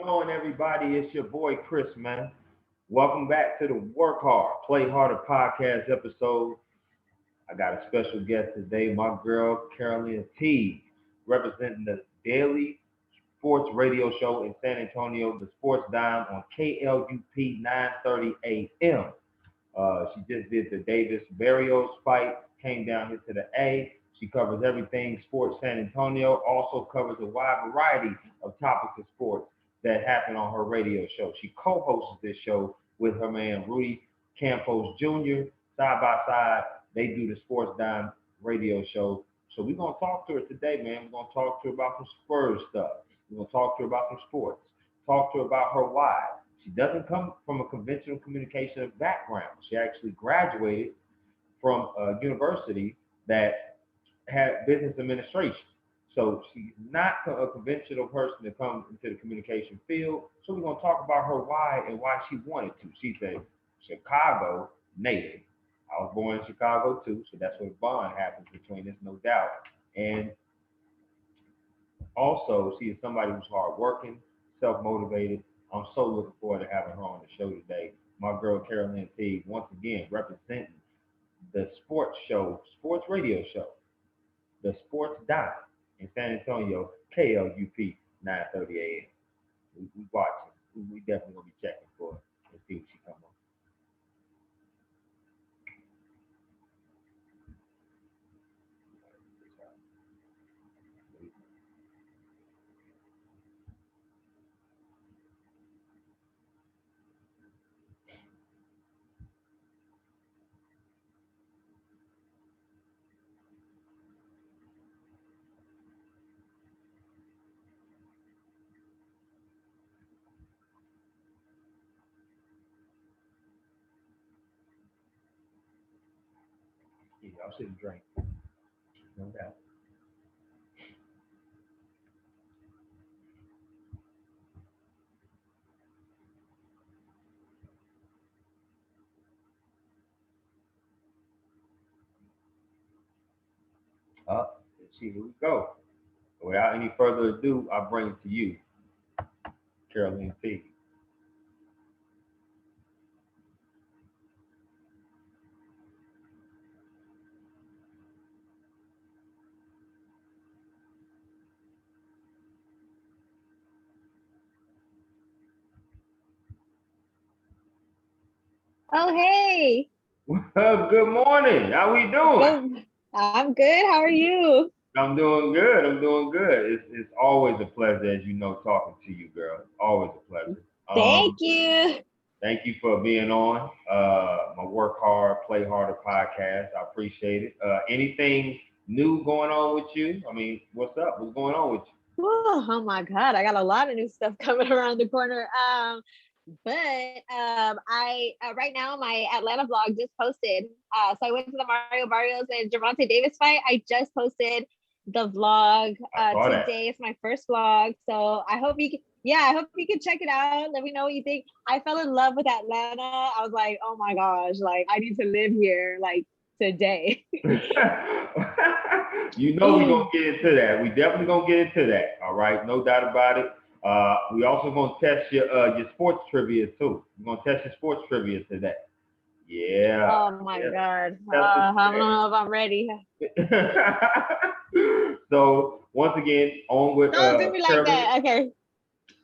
going, everybody? It's your boy Chris, man. Welcome back to the Work Hard, Play Harder podcast episode. I got a special guest today, my girl Carolina Teague, representing the daily sports radio show in San Antonio, the Sports Dime on KLUP 930 AM. She just did the Davis Barrios fight, came down here to the A. She covers everything sports San Antonio, also covers a wide variety of topics of sports that happen on her radio show. She co-hosts this show with her man Rudy Campos Jr. Side by side, they do the Sports Dime radio show. So we're gonna talk to her today, man. We're gonna talk to her about some Spurs stuff. We're gonna talk to her about some sports. Talk to her about her why. She doesn't come from a conventional communication background. She actually graduated from a university that had business administration. So she's not a conventional person to come into the communication field. So we're going to talk about her why and why she wanted to. She's a Chicago native. I was born in Chicago too, so that's where the bond happens between us, no doubt. And also, she is somebody who's hardworking, self-motivated. I'm so looking forward to having her on the show today. My girl Carolina Teague, once again representing the sports show, sports radio show, the Sports Dime in San Antonio, KLUP 930 AM. We watching. We definitely gonna be checking for her and see what she come on. Yeah, y'all shouldn't drink. No doubt. Up. Here we go. Without any further ado, I bring it to you, Carolina Teague. Oh, hey. Well, good morning. How we doing? Good. I'm good. How are you? I'm doing good. I'm doing good. It's always a pleasure, as you know, talking to you, girl. Always a pleasure. Thank you. Thank you for being on my Work Hard, Play Harder podcast. I appreciate it. Anything new going on with you? I mean, what's up? What's going on with you? Oh my God. I got a lot of new stuff coming around the corner. But I right now my Atlanta vlog just posted. So I went to the Mario Barrios and Javante Davis fight. I just posted the vlog I saw that. today. It's my first vlog. So I hope you can, yeah, I hope you can check it out. Let me know what you think. I fell in love with Atlanta. I was like, oh my gosh, like I need to live here like today. You know we're gonna get into that. We definitely gonna get into that. All right, no doubt about it. We also gonna test your sports trivia too. We're gonna test your sports trivia today. Yeah. Oh my Yeah. God. Test it I don't know if I'm ready. today. So once again, on with Don't do me like Carolina. that. Okay.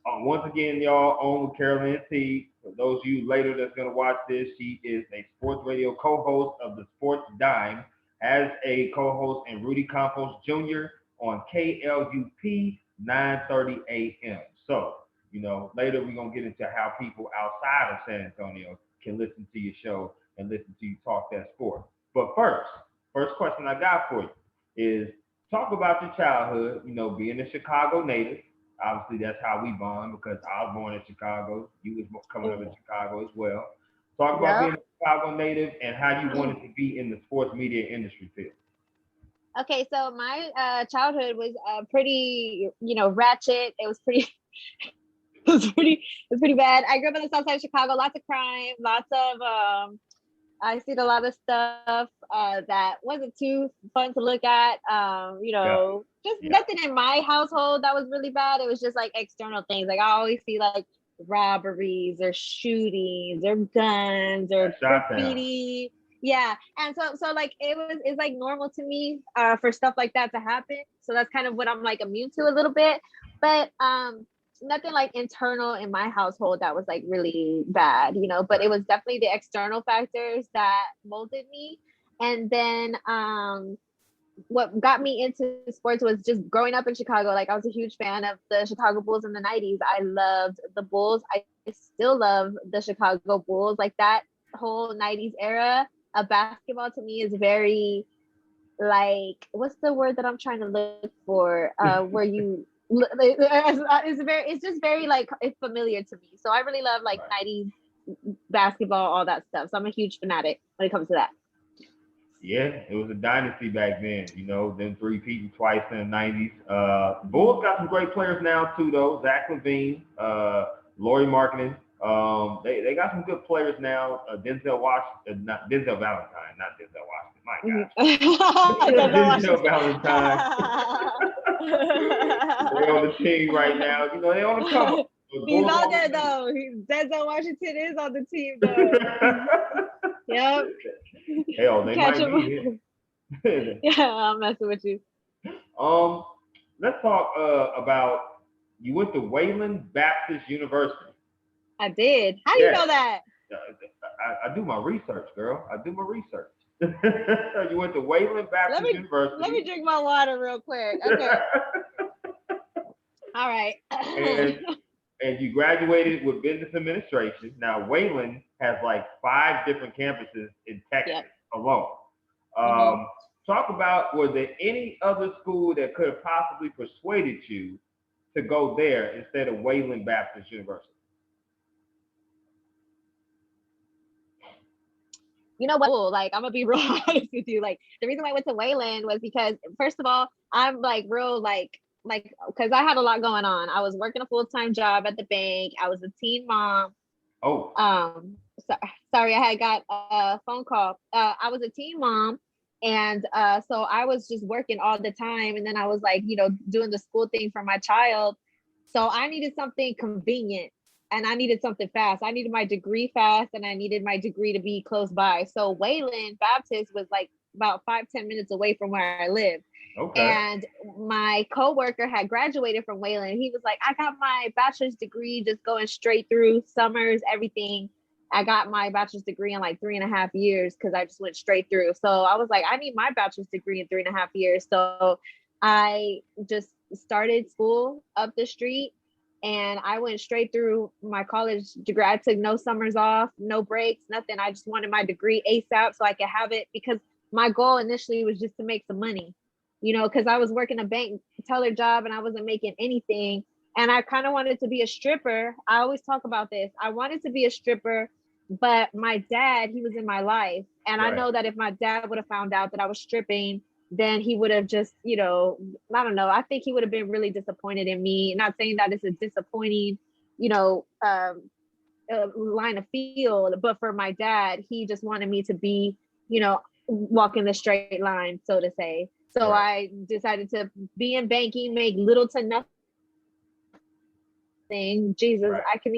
Once again, y'all, on with Carolina Teague. For those of you later that's going to watch this, she is a sports radio co-host of the Sports Dime, has a co-host in Rudy Campos Jr. on KLUP 930 AM. So, later we're going to get into how people outside of San Antonio can listen to your show and listen to you talk that sport. But first question I got for you is talk about your childhood, being a Chicago native. Obviously, that's how we bond because I was born in Chicago. You was coming up in Chicago as well. Talk about being a Chicago native and how you wanted to be in the sports media industry field. Okay, so my childhood was pretty, ratchet. It was pretty, it was pretty bad. I grew up in the south side of Chicago. Lots of crime, lots of I seen a lot of stuff that wasn't too fun to look at. Yeah. just nothing in my household that was really bad. It was just like external things. Like I always see like robberies or shootings or guns or graffiti. Yeah. And so like it's like normal to me for stuff like that to happen. So that's kind of what I'm like immune to a little bit. But nothing like internal in my household that was like really bad, you know, but it was definitely the external factors that molded me. And then what got me into sports was just growing up in Chicago. Like I was a huge fan of the Chicago Bulls in the 90s. I loved the Bulls. I still love the Chicago Bulls. Like that whole 90s era of basketball to me is very like, what's the word that I'm trying to look for? Where you it's just very like it's familiar to me. So I really love like 90s basketball, all that stuff. So I'm a huge fanatic when it comes to that. Yeah, it was a dynasty back then, you know, them three-peating twice in the 90s. Bulls got some great players now, too, though. Zach LaVine, Lauri Markkanen. They got some good players now. Denzel Washington, not Denzel Valentine, not Denzel Washington. My gosh. Denzel Valentine. They're on the team right now. You know, they're on the come up. He's on there, though. Denzel Washington is on the team, though. Yep. Hell, they might be here. Yeah, I'm messing with you. Let's talk about you went to Wayland Baptist University. I did. How do you know that? I do my research, girl. I do my research. You went to Wayland Baptist University. Let me drink my water real quick. Okay. All right. And you graduated with business administration. Now, Wayland has like 5 different campuses in Texas alone. Talk about, was there any other school that could have possibly persuaded you to go there instead of Wayland Baptist University? You know what? Like, I'm gonna be real honest with you. Like, the reason why I went to Wayland was because, first of all, I'm like real like because I had a lot going on. I was working a full-time job at the bank. I was a teen mom. Sorry, I had got a phone call. I was a teen mom, and so I was just working all the time. And then I was like, you know, doing the school thing for my child. So I needed something convenient, and I needed something fast. I needed my degree fast, and I needed my degree to be close by. So Wayland Baptist was like about 5-10 minutes away from where I lived. Okay. And my coworker had graduated from Wayland. He was like, I got my bachelor's degree just going straight through summers, everything. I got my bachelor's degree in like 3.5 years because I just went straight through. So I was like, I need my bachelor's degree in 3.5 years. So I just started school up the street, and I went straight through my college degree. I took no summers off, no breaks, nothing. I just wanted my degree ASAP so I could have it, because my goal initially was just to make some money. You know, because I was working a bank teller job and I wasn't making anything. And I kind of wanted to be a stripper. I always talk about this. I wanted to be a stripper, but my dad, he was in my life. And I know that if my dad would have found out that I was stripping, then he would have just, you know, I don't know. I think he would have been really disappointed in me. Not saying that it's a disappointing, you know, line of field, but for my dad, he just wanted me to be, you know, walking the straight line, so to say. So I decided to be in banking, make little to nothing. Jesus, I can't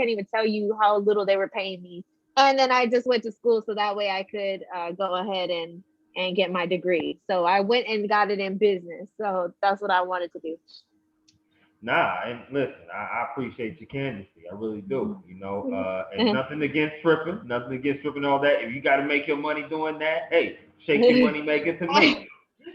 even tell you how little they were paying me. And then I just went to school so that way I could go ahead and get my degree. So I went and got it in business. So that's what I wanted to do. Nah, and listen, I appreciate your candidacy. I really do. You know, and nothing against stripping, all that. If you got to make your money doing that, hey, shake your money, make it to me.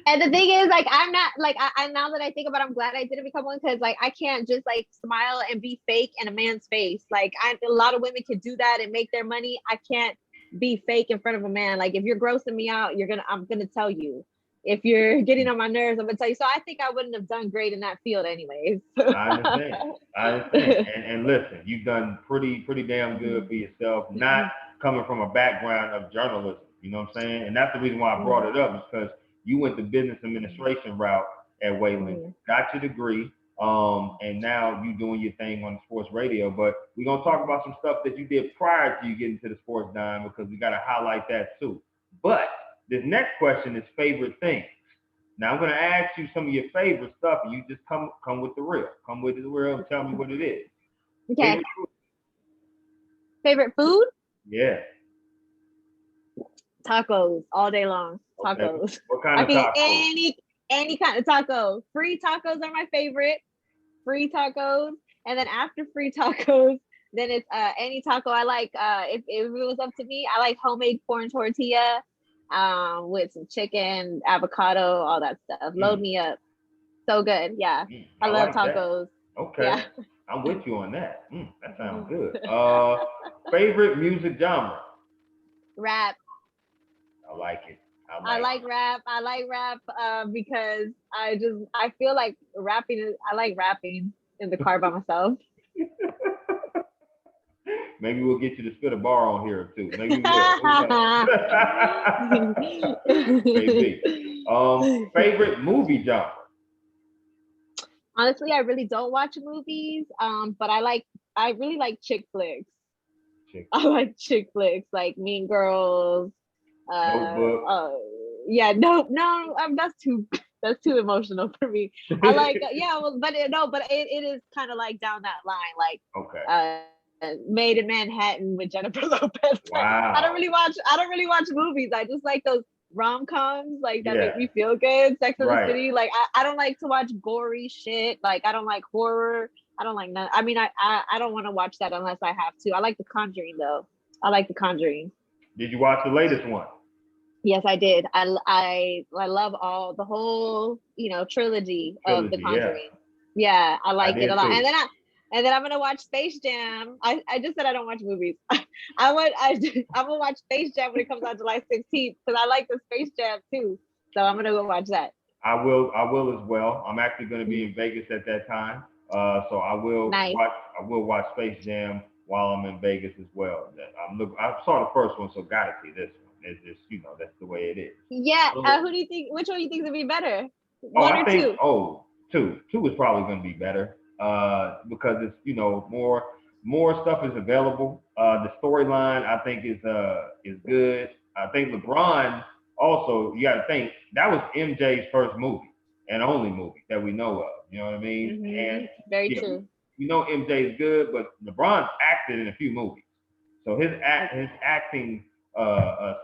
And the thing is, like, I'm not like I now that I think about it, I'm glad I didn't become one, because like I can't just like smile and be fake in a man's face. Like a lot of women can do that and make their money. I can't be fake in front of a man. Like if you're grossing me out, I'm gonna tell you. If you're getting on my nerves, I'm gonna tell you. So I think I wouldn't have done great in that field anyways. I understand. And listen, you've done pretty damn good for yourself, not coming from a background of journalism. You know what I'm saying? And that's the reason why I brought it up, is because you went the business administration route at Wayland, got your degree, and now you doing your thing on the sports radio. But we're going to talk about some stuff that you did prior to you getting to the sports dime, because we got to highlight that too. But this next question is favorite things. Now I'm gonna ask you some of your favorite stuff, and you just come with the real. Come with the real and tell me what it is. Okay. Favorite food? Yeah. Tacos all day long. Okay. Tacos. What kind I of can tacos? eat any kind of taco. Free tacos are my favorite. Free tacos, and then after free tacos, then it's any taco I like. If it was up to me, I like homemade corn tortilla, with some chicken, avocado, all that stuff. Load me up. So good. Yeah, I love like tacos. That. Okay. Yeah. I'm with you on that. That sounds good. Favorite music genre? Rap. I like it. I like rap. I like rap because I feel like I like rapping in the car by myself. Maybe we'll get you to spit a bar on here or two. Maybe we'll. Maybe. Favorite movie genre? Honestly, I really don't watch movies. But I really like chick flicks. I like chick flicks, like Mean Girls. Notebook. Yeah, no, that's too emotional for me. I like, but it is kind of like down that line, like okay. Made in Manhattan with Jennifer Lopez. Wow. I don't really watch movies. I just like those rom-coms, like that make me feel good. Sex and the City. Like I don't like to watch gory shit. Like I don't like horror. I don't like none. I mean, I don't want to watch that unless I have to. I like The Conjuring though. I like The Conjuring. Did you watch the latest one? Yes, I did. I love the whole trilogy of The Conjuring. Yeah, I like it a lot. Too. And then I'm gonna watch Space Jam. I just said I don't watch movies. I'm gonna watch Space Jam when it comes out July 16th because I like the Space Jam too. So I'm gonna go watch that. I will as well. I'm actually gonna be in Vegas at that time. So I will watch Space Jam while I'm in Vegas as well. I saw the first one, so gotta see this one. It's just that's the way it is. Yeah. Who do you think? Which one do you think would be better? Two? Two is probably gonna be better. Because it's more stuff is available. The storyline I think is good. I think LeBron also, you got to think that was MJ's first movie and only movie that we know of. You know what I mean? Mm-hmm. And very true. MJ's good, but LeBron's acted in a few movies, so his acting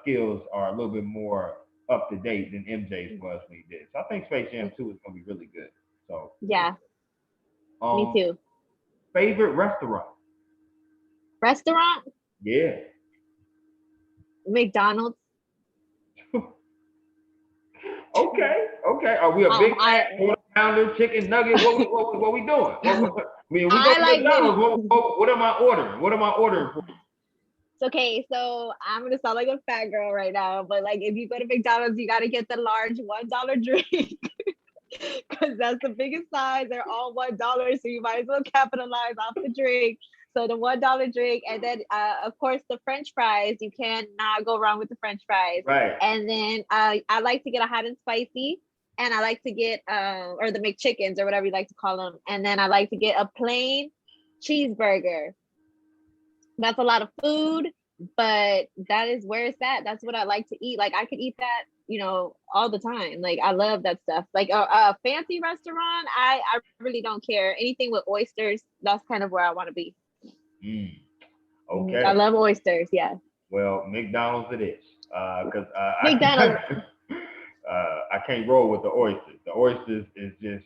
skills are a little bit more up to date than MJ's was when he did. So I think Space Jam 2 is gonna be really good. So yeah. Me too. Favorite restaurant? Yeah. McDonald's. Okay. Are we a big quarter pounder, chicken nugget? What we doing? We go to McDonald's. What am I ordering? What am I ordering for? Okay, so I'm gonna sound like a fat girl right now, but like if you go to McDonald's, you gotta get the large $1 drink. Because that's the biggest size. They're all $1, so you might as well capitalize off the drink. So the $1 drink, and then of course the French fries. You cannot go wrong with the French fries. Right. And then I like to get a hot and spicy, and I like to get or the McChickens or whatever you like to call them. And then I like to get a plain cheeseburger. That's a lot of food, but that is where it's at. That's what I like to eat. Like I could eat that all the time. Like I love that stuff. Like a fancy restaurant, I really don't care. Anything with oysters, that's kind of where I want to be. Okay. I love oysters. Yeah. Well, McDonald's it is. Because McDonald's. I can't roll with the oysters. The oysters is just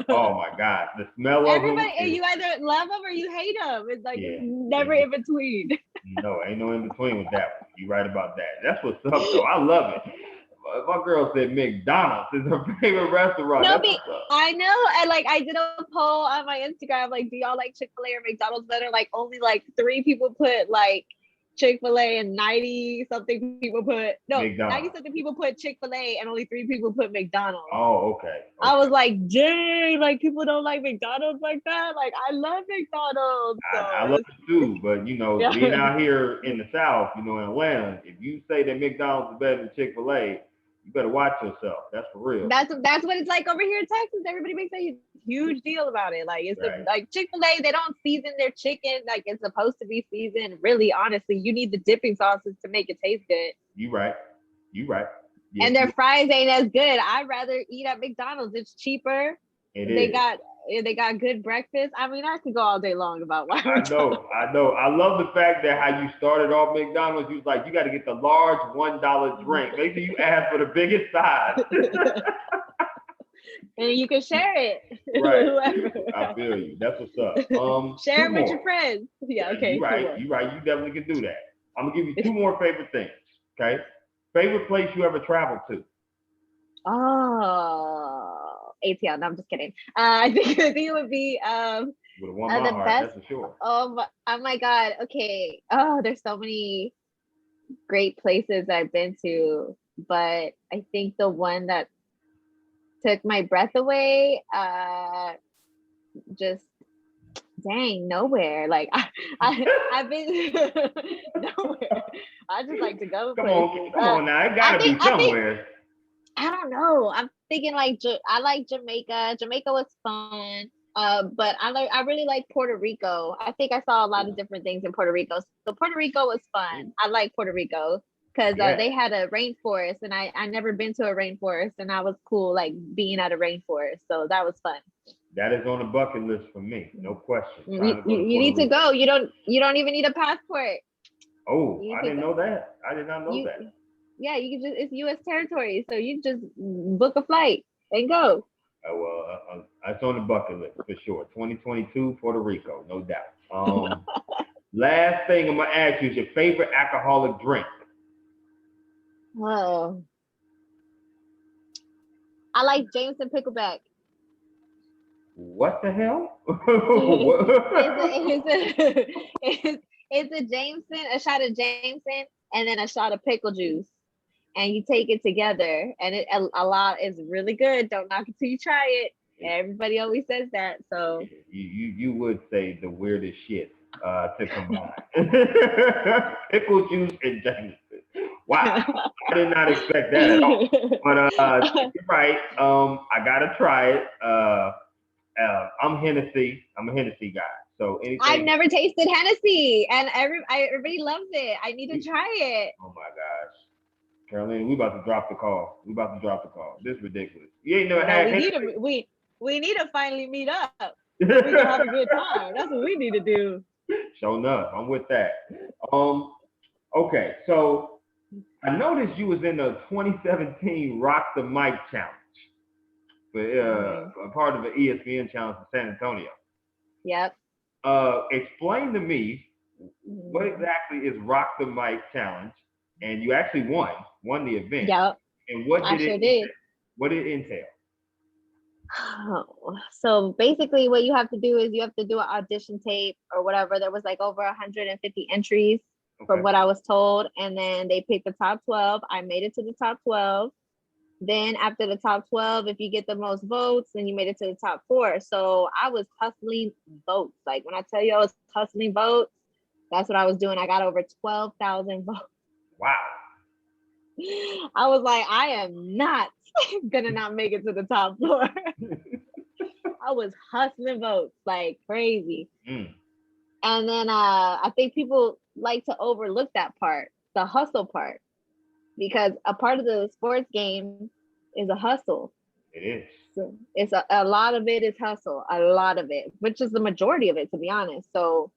oh my God. The smell of everybody, them. You either love them or you hate them. It's like never in between. No, ain't no in between with that one. You're right about that. That's what's up though. I love it. My girl said McDonald's is her favorite restaurant. No, I know. And like I did a poll on my Instagram, like, do y'all like Chick-fil-A or McDonald's better? Like only like 3 people put like Chick-fil-A and 90-something people put 90-something people put Chick-fil-A and only 3 people put McDonald's. Oh, okay. I was like, dang, like people don't like McDonald's like that. Like I love McDonald's. So. I love it too, but being out here in the South, in Atlanta, if you say that McDonald's is better than Chick-fil-A, you better watch yourself. That's for real. That's what it's like over here in Texas. Everybody makes a huge deal about it. Like it's like Chick-fil-A, they don't season their chicken like it's supposed to be seasoned. Really, honestly, you need the dipping sauces to make it taste good. You right. And their fries ain't as good. I'd rather eat at McDonald's. It's cheaper. They got good breakfast. I mean, I could go all day long about why. I know. I love the fact that how you started off McDonald's. You was like, you got to get the large $1 drink. Make sure you ask for the biggest size. And you can share it. Right. I feel you. That's what's up. Share it with your friends. Yeah. Okay. You right. You definitely can do that. I'm gonna give you 2 more favorite things. Okay. Favorite place you ever traveled to? Oh, ATL. No, I'm just kidding. I think it would be Would have won my heart, best. That's for sure. Oh my God. Okay. Oh, there's so many great places I've been to, but I think the one that took my breath away, just nowhere. Like I've been nowhere. I just like to go. Come on now. It gotta be somewhere. I don't know. I'm thinking like I like Jamaica. Jamaica was fun. But I really like Puerto Rico. I think I saw a lot of different things in Puerto Rico. So Puerto Rico was fun. I like Puerto Rico because they had a rainforest, and I never been to a rainforest, and I was cool like being at a rainforest. So that was fun. That is on the bucket list for me, no question. You need to go. You don't even need a passport. Oh, I didn't know that. I did not know that. Yeah, you can it's U.S. territory, so you just book a flight and go. Well, that's on the bucket list for sure. 2022, Puerto Rico, no doubt. Last thing I'm gonna ask you is your favorite alcoholic drink. Oh, I like Jameson Pickleback. What the hell? It's a Jameson, a shot of Jameson, and then a shot of pickle juice, and you take it together, and a lot is really good. Don't knock it till you try it. Everybody always says that. So you would say the weirdest shit to combine pickle juice and Jameson. Wow, I did not expect that at all. But you're right. I gotta try it. I'm Hennessy. I'm a Hennessy guy. So I've never tasted Hennessy, and everybody loves it. I need to try it. Oh my gosh, Carolina, we about to drop the call. This is ridiculous. You ain't never had Hennessy. We need to finally meet up. We can have a good time. That's what we need to do. Sure enough, I'm with that. Okay, so I noticed you was in the 2017 Rock the Mic Challenge. A part of the ESPN challenge in San Antonio. Yep. Explain to me what exactly is Rock the Mic Challenge, and you actually won the event. Yep. And what did it entail? What did it entail? So basically, what you have to do is you have to do an audition tape or whatever. There was like over 150 entries from what I was told, and then they picked the top 12. I made it to the top 12. Then after the top 12, if you get the most votes, then you made it to the top 4. So I was hustling votes. Like when I tell you I was hustling votes, that's what I was doing. I got over 12,000 votes. Wow. I was like, I am not gonna not make it to the top 4. I was hustling votes like crazy. And then I think people like to overlook that part, the hustle part. Because a part of the sports game is a hustle. It is. So it's a lot of it is hustle, a lot of it, which is the majority of it, to be honest. So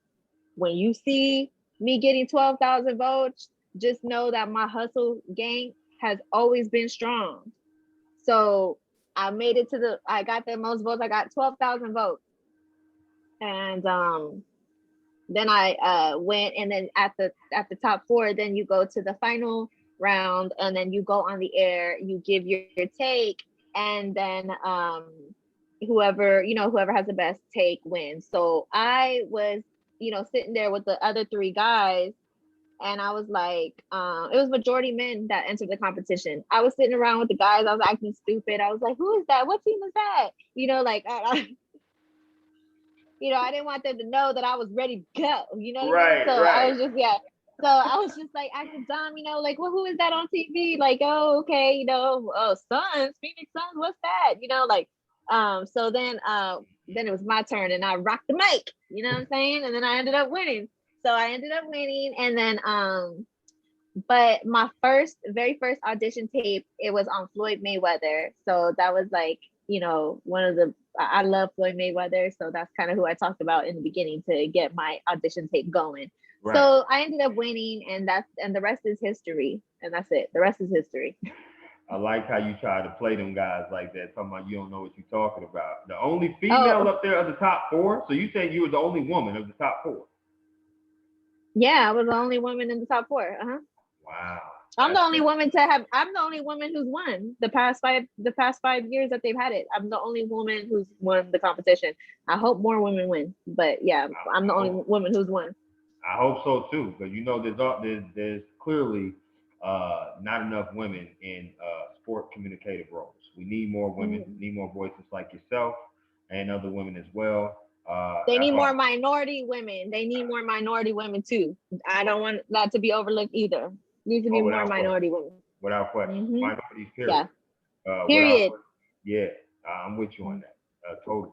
when you see me getting 12,000 votes, just know that my hustle game has always been strong. So I made it I got the most votes. I got 12,000 votes. And then I went, and then at the top 4, then you go to the final round, and then you go on the air, you give your take, and then whoever has the best take wins. So I was sitting there with the other 3 guys, and I was like, it was majority men that entered the competition. I was sitting around with the guys, I was acting stupid. I was like, who is that? What team is that? Like I didn't want them to know that I was ready to go. You know what I mean? So I was just So I was just like acting dumb, like, well, who is that on TV? Like, oh, okay, Suns, Phoenix Suns, what's that? So then it was my turn, and I rocked the mic, you know what I'm saying? And then I ended up winning. So I ended up winning, and then But my very first audition tape, it was on Floyd Mayweather. So that was like, one of the, I love Floyd Mayweather. So that's kind of who I talked about in the beginning to get my audition tape going. Right. So I ended up winning, and the rest is history. And that's it. The rest is history. I like how you try to play them guys like that, talking about you don't know what you're talking about. The only female Oh, up there of the top four. So you said you were the only woman of the top four. yeah, I was the only woman in the top four. Uh-huh. Wow. I'm the That's only woman to have. I'm the only woman who's won the past 5 years that they've had it. I'm the only woman who's won the competition. I hope more women win, but yeah, I'm the I only hope, woman who's won. I hope so too, because there's clearly not enough women in sport communicative roles. We need more women, Mhm. need more voices like yourself and other women as well. They That's need why. more minority women. They need more minority women too. I don't want that to be overlooked either. Needs to be Oh, more without question, minority women. without question, Hmm. minorities, period. Yeah. Without, Period. yeah, I'm with you on that. Totally.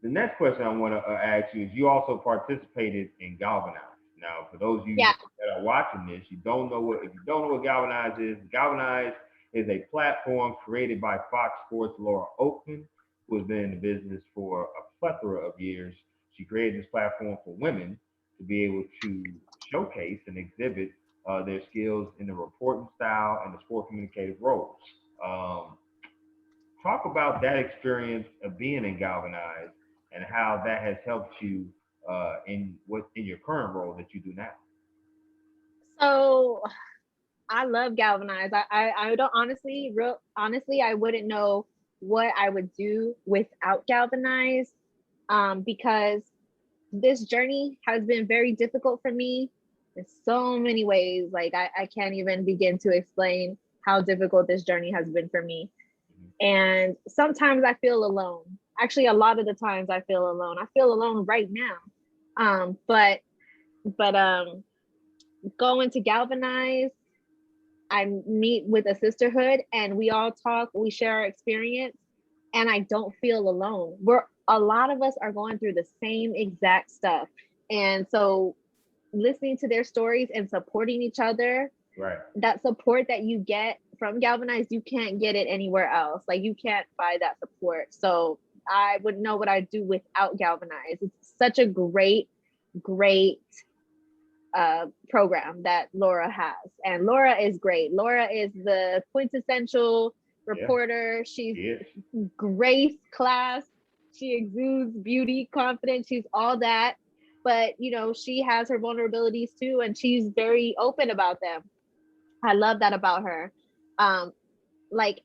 The next question I want to ask you is: you also participated in Galvanize. Now, for those of you Yeah. that are watching this, you don't know what if you don't know what Galvanize is. Galvanize is a platform created by Fox Sports' Laura Oakman, who has been in the business for a plethora of years. She created this platform for women to be able to showcase and exhibit their skills in the reporting style and the sport communicative roles. Um, Talk about that experience of being in Galvanize and how that has helped you in your current role that you do now. So I love Galvanize. I don't honestly, I wouldn't know what I would do without Galvanize, because this journey has been very difficult for me in so many ways. Like I can't even begin to explain how difficult this journey has been for me. And sometimes I feel alone. Actually, a lot of the times I feel alone. I feel alone right now. But going to Galvanize, I meet with a sisterhood and we all talk, we share our experience, and I don't feel alone. A lot of us are going through the same exact stuff. And so listening to their stories and supporting each other, Right. that support that you get from Galvanize, you can't get it anywhere else. Like you can't buy that support. So I wouldn't know what I'd do without Galvanize. It's such a great program that Laura has. And Laura is great. Laura is the quintessential Yeah. reporter. She's Yes. grace class. She exudes beauty, confidence. She's all that. But, she has her vulnerabilities too, and she's very open about them. I love that about her. Um, like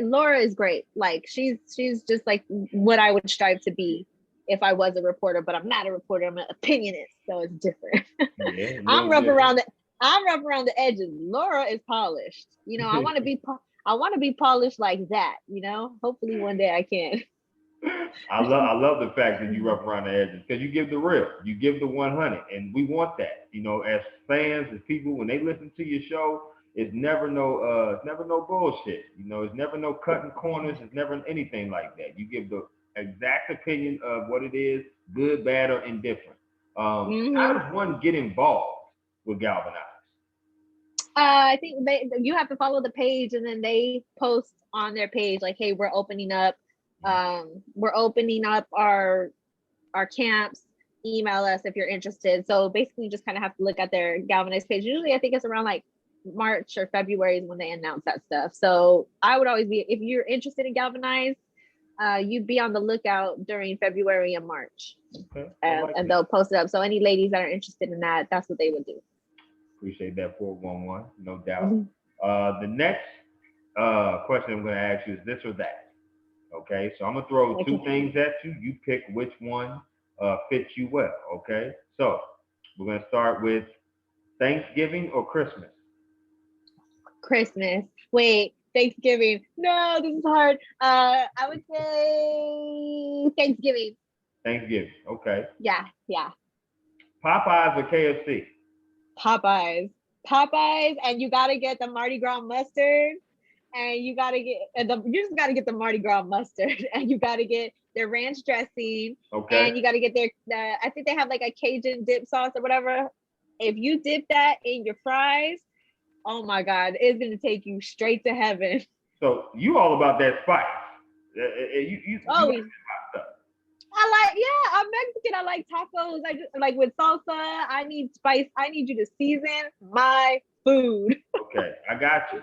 Laura is great. Like she's just like what I would strive to be if I was a reporter, but I'm not a reporter. I'm an opinionist, so it's different. Yeah. A I'm little rough different. around the I'm rough around the edges. Laura is polished. I want to be polished like that. Hopefully one day I can. I love the fact that you rough around the edges because you give the real, you give the 100, and we want that. As fans, as people, when they listen to your show, it's never no bullshit. It's never no cutting corners. It's never anything like that. You give the exact opinion of what it is, good, bad, or indifferent. How Hmm. does one get involved with Galvanize? I think you have to follow the page, and then they post on their page like, "Hey, we're opening up our camps. Email us if you're interested." So basically, you just kind of have to look at their Galvanize page. Usually, I think it's around like March or February is when they announce that stuff. So I would always be, if you're interested in Galvanize, you'd be on the lookout during February and March, Okay, I and, like and that. they'll post it up. So any ladies that are interested in that, that's what they would do. Appreciate that 411, no doubt. Mhm. The next question I'm going to ask you is this or that. Okay, so I'm gonna throw two Okay. things at you. You pick which one fits you well. Okay, so we're gonna start with Thanksgiving or Christmas. Christmas. Wait, Thanksgiving. No, this is hard. I would say Thanksgiving. Thanksgiving. Okay. Yeah, yeah. Popeyes or KFC. Popeyes. Popeyes, and you gotta get the Mardi Gras mustard, and you just gotta get the Mardi Gras mustard, and you gotta get their ranch dressing, Okay. and you gotta get I think they have like a Cajun dip sauce or whatever. If you dip that in your fries, oh my God, it's gonna take you straight to heaven. So you all about that spice. You Oh, like stuff. yeah, I'm Mexican. I like tacos. I just like with salsa. I need spice. I need you to season my food. Okay, I got you.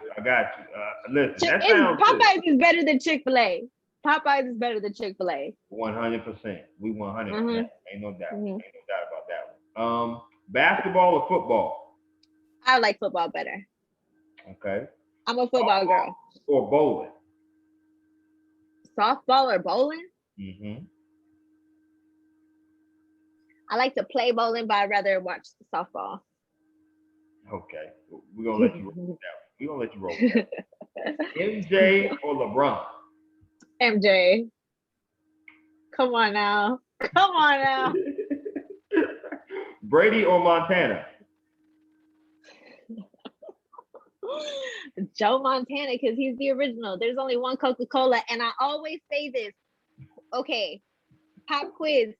Listen, that sounds good. Popeyes is better than Chick-fil-A. Popeyes is better than Chick-fil-A. 100%. We 100 on Mm-hmm. that. Ain't no doubt. Mm-hmm. Ain't no doubt about that one. Basketball or football? I like football better. Okay. I'm a football girl. Or bowling? Softball or bowling? Mm-hmm. I like to play bowling, but I'd rather watch softball. Okay. We're gonna let you roll with that. We're gonna let you roll with that. MJ or LeBron? MJ. Come on now. Come on now. Brady or Montana? Joe Montana, because he's the original. There's only one Coca-Cola, and I always say this. Okay, pop quiz.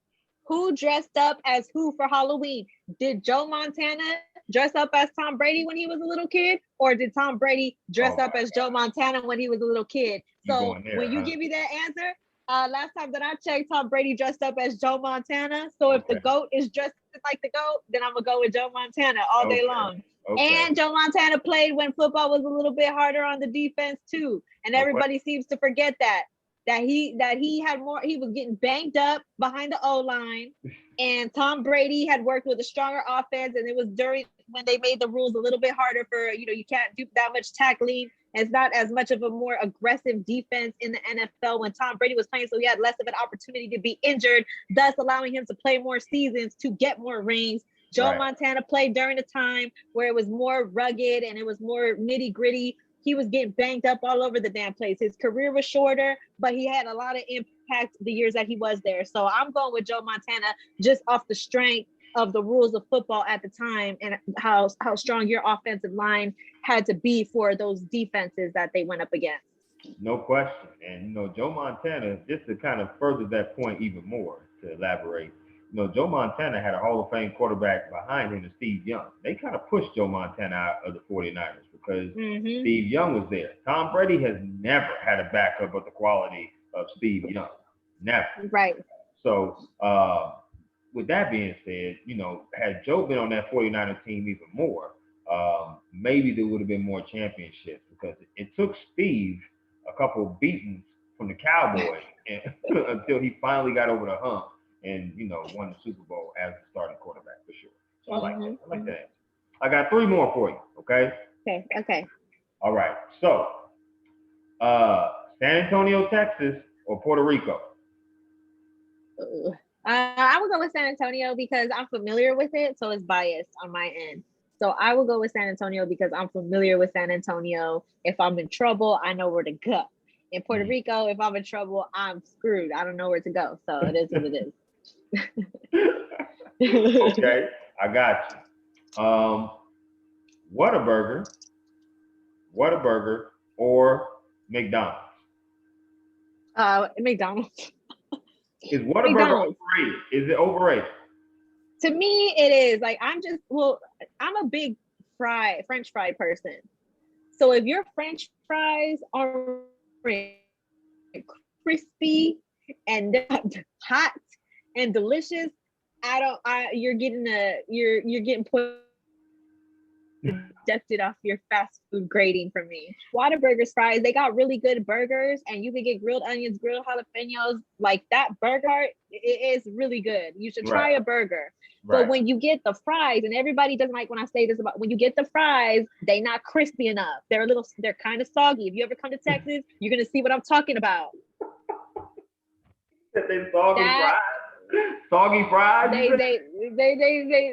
Who dressed up as who for Halloween? Did Joe Montana dress up as Tom Brady when he was a little kid? Or did Tom Brady dress up as Joe Montana when he was a little kid? So when you give me that answer, last time that I checked, Tom Brady dressed up as Joe Montana. So if the GOAT is dressed like the GOAT, then I'm going to go with Joe Montana all day long. And Joe Montana played when football was a little bit harder on the defense too. And everybody seems to forget that he had more, he was getting banged up behind the O-line, and Tom Brady had worked with a stronger offense, and it was during when they made the rules a little bit harder for, you can't do that much tackling. It's not as much of a more aggressive defense in the NFL when Tom Brady was playing, so he had less of an opportunity to be injured, thus allowing him to play more seasons to get more rings. Joe Montana played during a time where it was more rugged and it was more nitty gritty. He was getting banged up all over the damn place. His career was shorter, but he had a lot of impact the years that he was there. So I'm going with Joe Montana just off the strength of the rules of football at the time and how strong your offensive line had to be for those defenses that they went up against. No question. And, Joe Montana, just to kind of further that point even more, to elaborate, Joe Montana had a Hall of Fame quarterback behind him, Steve Young. They kind of pushed Joe Montana out of the 49ers because Steve Young was there. Tom Brady has never had a backup of the quality of Steve Young. Never. Right. So, with that being said, had Joe been on that 49er team even more, maybe there would have been more championships, because it took Steve a couple of beatings from the Cowboys until he finally got over the hump and won the Super Bowl as the starting quarterback for sure. So I like that. I got 3 more for you. Okay. Okay. All right. So, San Antonio, Texas, or Puerto Rico? I would go with San Antonio because I'm familiar with it, so it's biased on my end. So I will go with San Antonio because I'm familiar with San Antonio. If I'm in trouble, I know where to go. In Puerto Rico, if I'm in trouble, I'm screwed. I don't know where to go. So it is what it is. Okay, I got you. Whataburger or McDonald's? McDonald's. Is Whataburger overrated? Is it overrated? To me, it is. Like, I'm a big French fry person. So if your French fries are crispy and hot and delicious, you're getting deducted off your fast food grading from me. Whataburger's fries, they got really good burgers, and you can get grilled onions, grilled jalapenos. Like, that burger, it is really good. You should try a burger. But when you get the fries, and everybody doesn't like when I say this, about when you get the fries, they not crispy enough. They're kind of soggy. If you ever come to Texas, you're gonna see what I'm talking about. They soggy fries.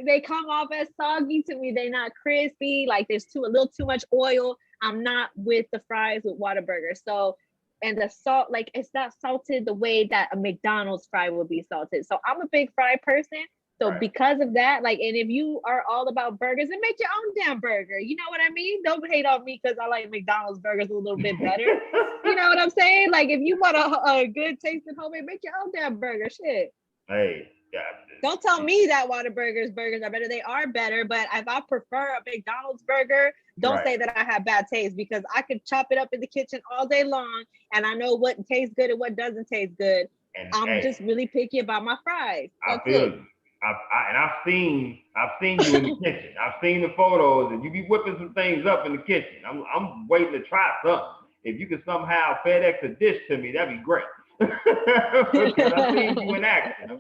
They come off as soggy to me. They're not crispy. Like, there's a little too much oil. I'm not with the fries with Whataburger. So, and the salt, like, it's not salted the way that a McDonald's fry would be salted. So I'm a big fry person. So because of that, like, and if you are all about burgers, then make your own damn burger. You know what I mean? Don't hate on me because I like McDonald's burgers a little bit better. You know what I'm saying? Like, if you want a good tasting homemade, make your own damn burger. Shit. Hey, Yeah. Don't tell me that Whataburger's burgers are better. They are better, but if I prefer a McDonald's burger, don't say that I have bad taste, because I could chop it up in the kitchen all day long and I know what tastes good and what doesn't taste good. And I'm just really picky about my fries. That's I feel it. I've seen you in the kitchen. I've seen the photos, and you be whipping some things up in the kitchen. I'm waiting to try something. If you could somehow FedEx a dish to me, that'd be great. Because I've seen you in action.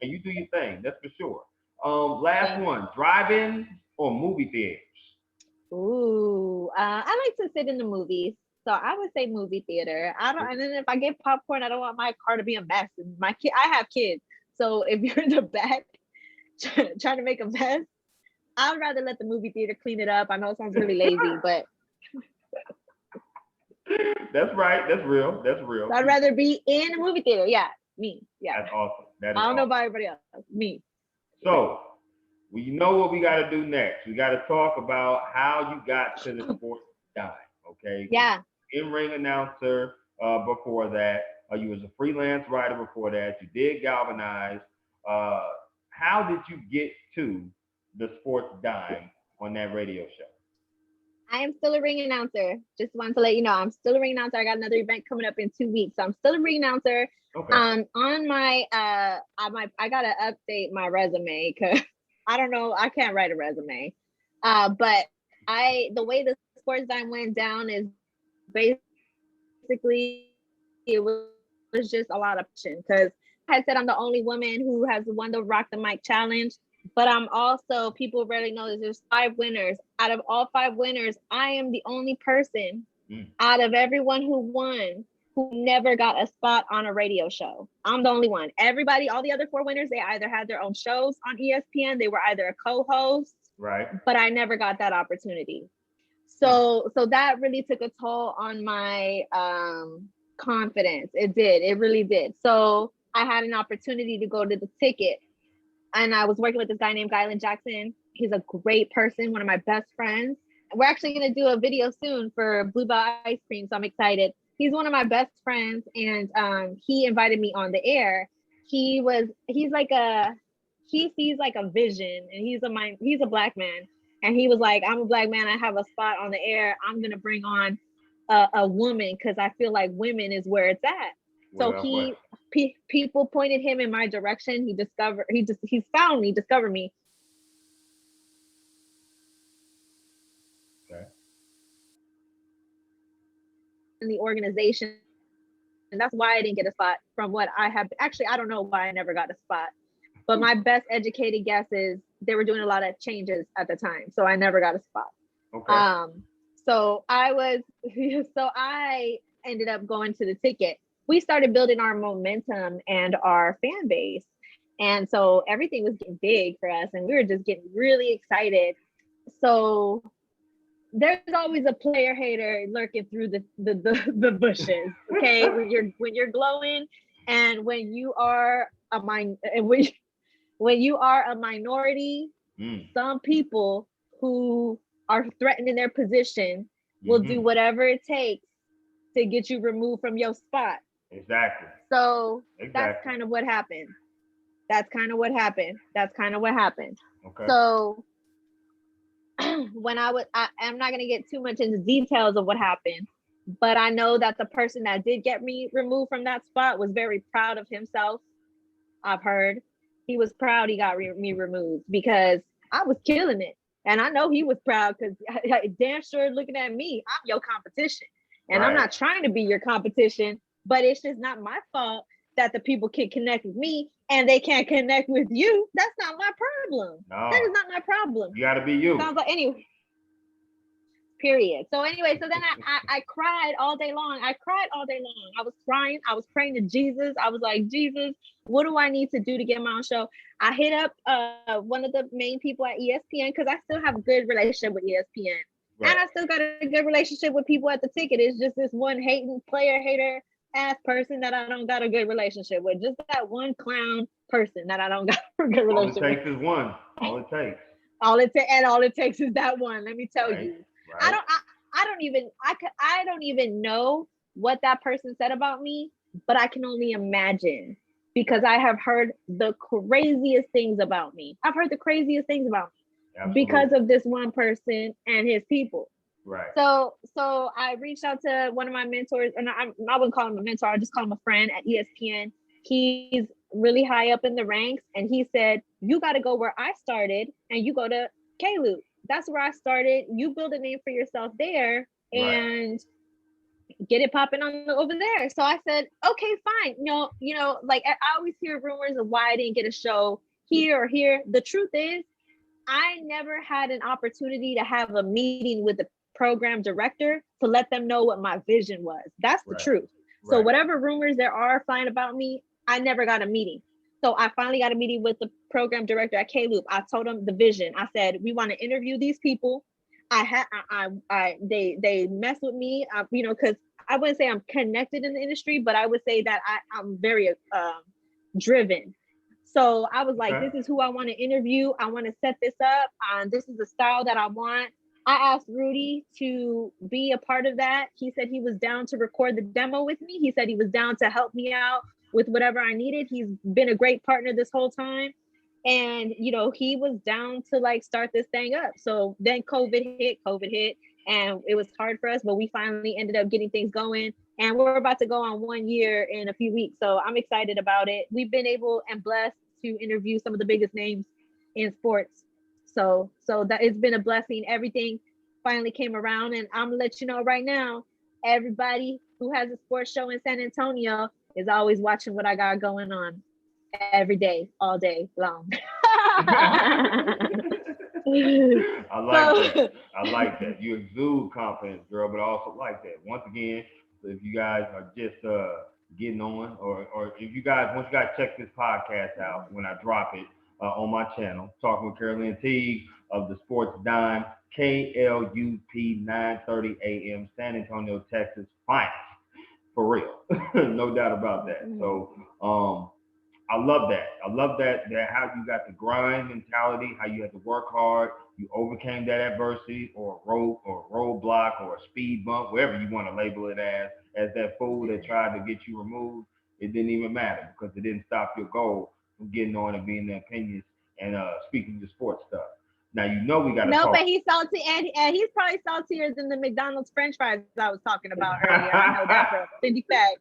And you do your thing. That's for sure. Last one: drive-in or movie theaters? Ooh, I like to sit in the movies, so I would say movie theater. And then if I get popcorn, I don't want my car to be a mess. And I have kids, so if you're in the back trying to make a mess, I'd rather let the movie theater clean it up. I know it sounds really lazy, but that's right. That's real. I'd rather be in a movie theater. Yeah, me. Yeah, that's awesome. I don't know about everybody else. Me. So, you know what we got to do next. We got to talk about how you got to the sports dime. Okay. Yeah. In-ring announcer before that. You was a freelance writer before that. You did Galvanize. How did you get to the sports dime on that radio show? I am still a ring announcer. Just wanted to let you know, I'm still a ring announcer. I got another event coming up in 2 weeks. So I'm still a ring announcer. Okay. On my, I got to update my resume because I don't know. I can't write a resume. But the way the sports dime went down is basically it was just a lot of action, because I said I'm the only woman who has won the Rock the Mic challenge. But I'm also, people rarely know that there's 5 winners. Out of all 5 winners, I am the only person out of everyone who won who never got a spot on a radio show. I'm the only one. Everybody, all the other 4 winners, they either had their own shows on ESPN, they were either a co-host, right? But I never got that opportunity. So that really took a toll on my confidence. It did. It really did. So I had an opportunity to go to the ticket. And I was working with this guy named Gylan Jackson. He's a great person, one of my best friends. We're actually going to do a video soon for Blue Bell Ice Cream, so I'm excited. He's one of my best friends, and he invited me on the air. He sees like a vision, and he's a Black man. And he was like, I'm a Black man, I have a spot on the air. I'm going to bring on a woman, because I feel like women is where it's at. So people pointed him in my direction. He found me, discovered me. Okay. In the organization. And that's why I didn't get a spot from what I have. Actually, I don't know why I never got a spot. But my best educated guess is they were doing a lot of changes at the time. So I never got a spot. Okay. So I ended up going to the ticket. We started building our momentum and our fan base. And so everything was getting big for us, and we were just getting really excited. So there's always a player hater lurking through the bushes. Okay. when you're glowing, and when you are a minority, some people who are threatening their position will do whatever it takes to get you removed from your spot. Exactly. So that's kind of what happened. Okay. So when I'm not going to get too much into details of what happened, but I know that the person that did get me removed from that spot was very proud of himself. I've heard he was proud he got me removed, because I was killing it. And I know he was proud, because damn sure looking at me, I'm your competition. And I'm not trying to be your competition, but it's just not my fault that the people can connect with me and they can't connect with you. That's not my problem. No. That is not my problem. You got to be you. Sounds like, anyway. Period. So anyway, so then I cried all day long. I was crying. I was praying to Jesus. I was like, Jesus, what do I need to do to get my own show? I hit up one of the main people at ESPN, because I still have a good relationship with ESPN. Right. And I still got a good relationship with people at the ticket. It's just this one player hater ass person that I don't got a good relationship with. Just that one clown person that I don't got a good relationship with. All it takes is one. All it takes. All it takes is that one. Let me tell you. Right. I don't even know what that person said about me, but I can only imagine because I have heard the craziest things about me. I've heard the craziest things about me Absolutely. because of this one person and his people. Right. So I reached out to one of my mentors, and I wouldn't call him a mentor. I just call him a friend at ESPN. He's really high up in the ranks, and he said, "You got to go where I started, and you go to K-Loop. That's where I started. You build a name for yourself there, and get it popping on over there." So I said, "Okay, fine." Like I always hear rumors of why I didn't get a show here or here. The truth is, I never had an opportunity to have a meeting with the program director to let them know what my vision was. That's the truth. So whatever rumors there are flying about me, I never got a meeting. So I finally got a meeting with the program director at K-Loop. I told him the vision. I said, we want to interview these people. They mess with me, because I wouldn't say I'm connected in the industry, but I would say that I'm very driven. So I was like, this is who I want to interview. I want to set this up. This is the style that I want. I asked Rudy to be a part of that. He said he was down to record the demo with me. He said he was down to help me out with whatever I needed. He's been a great partner this whole time. And, he was down to like start this thing up. So then COVID hit, and it was hard for us, but we finally ended up getting things going. And we're about to go on 1 year in a few weeks. So I'm excited about it. We've been able and blessed to interview some of the biggest names in sports. So that it's been a blessing. Everything finally came around, and I'm gonna let you know right now, everybody who has a sports show in San Antonio is always watching what I got going on every day, all day long. I like that. You exude confidence, girl, but I also like that. Once again, if you guys are just getting on, or if you guys, once you guys check this podcast out when I drop it on my channel, Talking with Carolina Teague of the Sports Dime, KLUP 9:30 a.m. San Antonio, Texas, finest, for real, no doubt about that. So I love that. I love that how you got the grind mentality, how you had to work hard, you overcame that adversity or roadblock or a speed bump, whatever you want to label it as that fool that tried to get you removed. It didn't even matter because it didn't stop your goal from getting on and being the opinions and speaking the sports stuff. Now we got to talk. No, but he's salty, and he's probably saltier than the McDonald's French fries I was talking about earlier. I know that for a Cindy fact.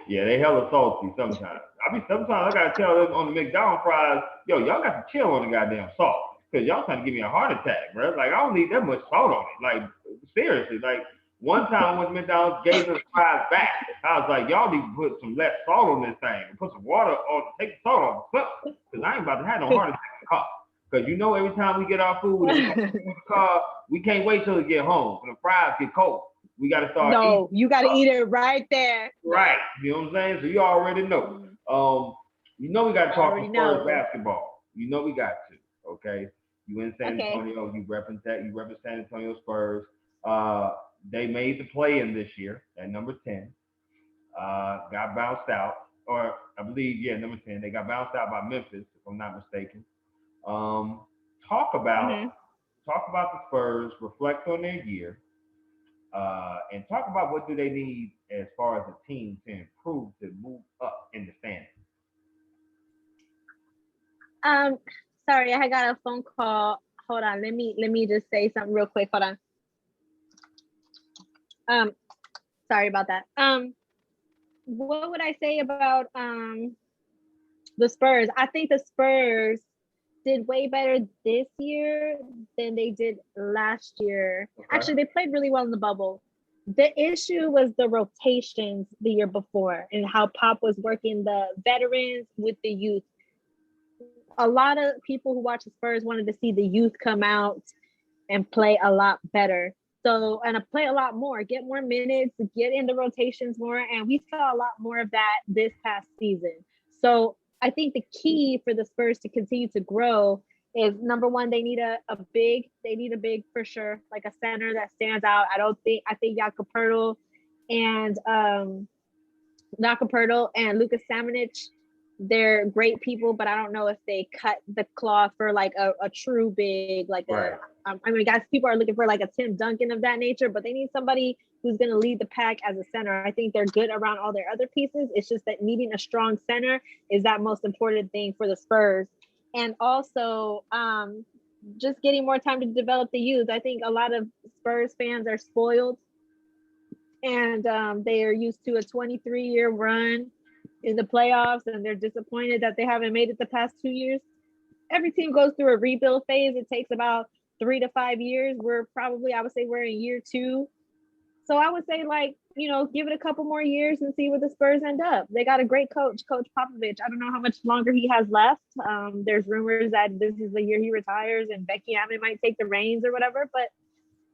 Yeah, they hella salty sometimes. Sometimes I gotta tell them on the McDonald's fries, yo, y'all got to chill on the goddamn salt, because y'all trying to give me a heart attack, bro. Like, I don't need that much salt on it. Like, seriously, like one time I went to McDonald's, gave us fries back. I was like, y'all need to put some less salt on this thing and put some water on, take the salt off, because I ain't about to have no heart attack in the car. Because every time we get our food in the car, we can't wait till it get home. When the fries get cold, we got to start eating. No, you got to eat it right there. Right. You know what I'm saying? So you already know. We got to talk about Spurs basketball. We got to. Okay. You in San Antonio. You represent San Antonio Spurs. They made the play-in this year at number 10. Got bounced out. Or I believe, number 10. They got bounced out by Memphis, if I'm not mistaken. Talk about the Spurs, reflect on their year, and talk about what do they need as far as a team to improve to move up in the standings. Sorry, I got a phone call. Hold on, let me just say something real quick. Hold on. Sorry about that. What would I say about the Spurs? I think the Spurs did way better this year than they did last year. Okay. Actually, they played really well in the bubble. The issue was the rotations the year before and how Pop was working the veterans with the youth. A lot of people who watch the Spurs wanted to see the youth come out and play a lot better. So, and play a lot more, get more minutes, get in the rotations more. And we saw a lot more of that this past season. So I think the key for the Spurs to continue to grow is, number one, they need a big. They need a big for sure, like a center that stands out. I think Jakob Poeltl and Lucas Samanic, they're great people, but I don't know if they cut the cloth for like a true big, like right. Guys, people are looking for like a Tim Duncan of that nature, but they need somebody who's going to lead the pack as a center. I think they're good around all their other pieces. It's just that needing a strong center is that most important thing for the Spurs. And also, just getting more time to develop the youth. I think a lot of Spurs fans are spoiled, and they are used to a 23-year run in the playoffs, and they're disappointed that they haven't made it the past 2 years. Every team goes through a rebuild phase. It takes about 3 to 5 years. I would say we're in year 2. So I would say, like, give it a couple more years and see where the Spurs end up. They got a great coach, Coach Popovich. I don't know how much longer he has left. There's rumors that this is the year he retires and Becky Hammond might take the reins or whatever. But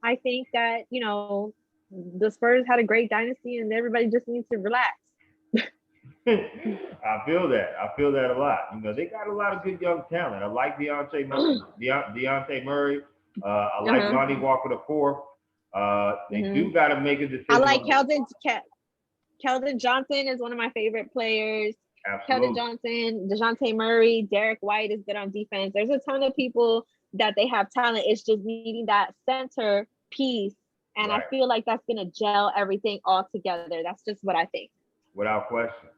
I think that, the Spurs had a great dynasty and everybody just needs to relax. I feel that a lot. They got a lot of good young talent. I like Deontay Murray. I like Lonnie Walker IV. They do got to make a decision. I like Keldon Johnson is one of my favorite players. Absolutely. Keldon Johnson, DeJounte Murray, Derek White is good on defense. There's a ton of people that they have talent. It's just needing that center piece. And right. I feel like that's going to gel everything all together. That's just what I think. Without question.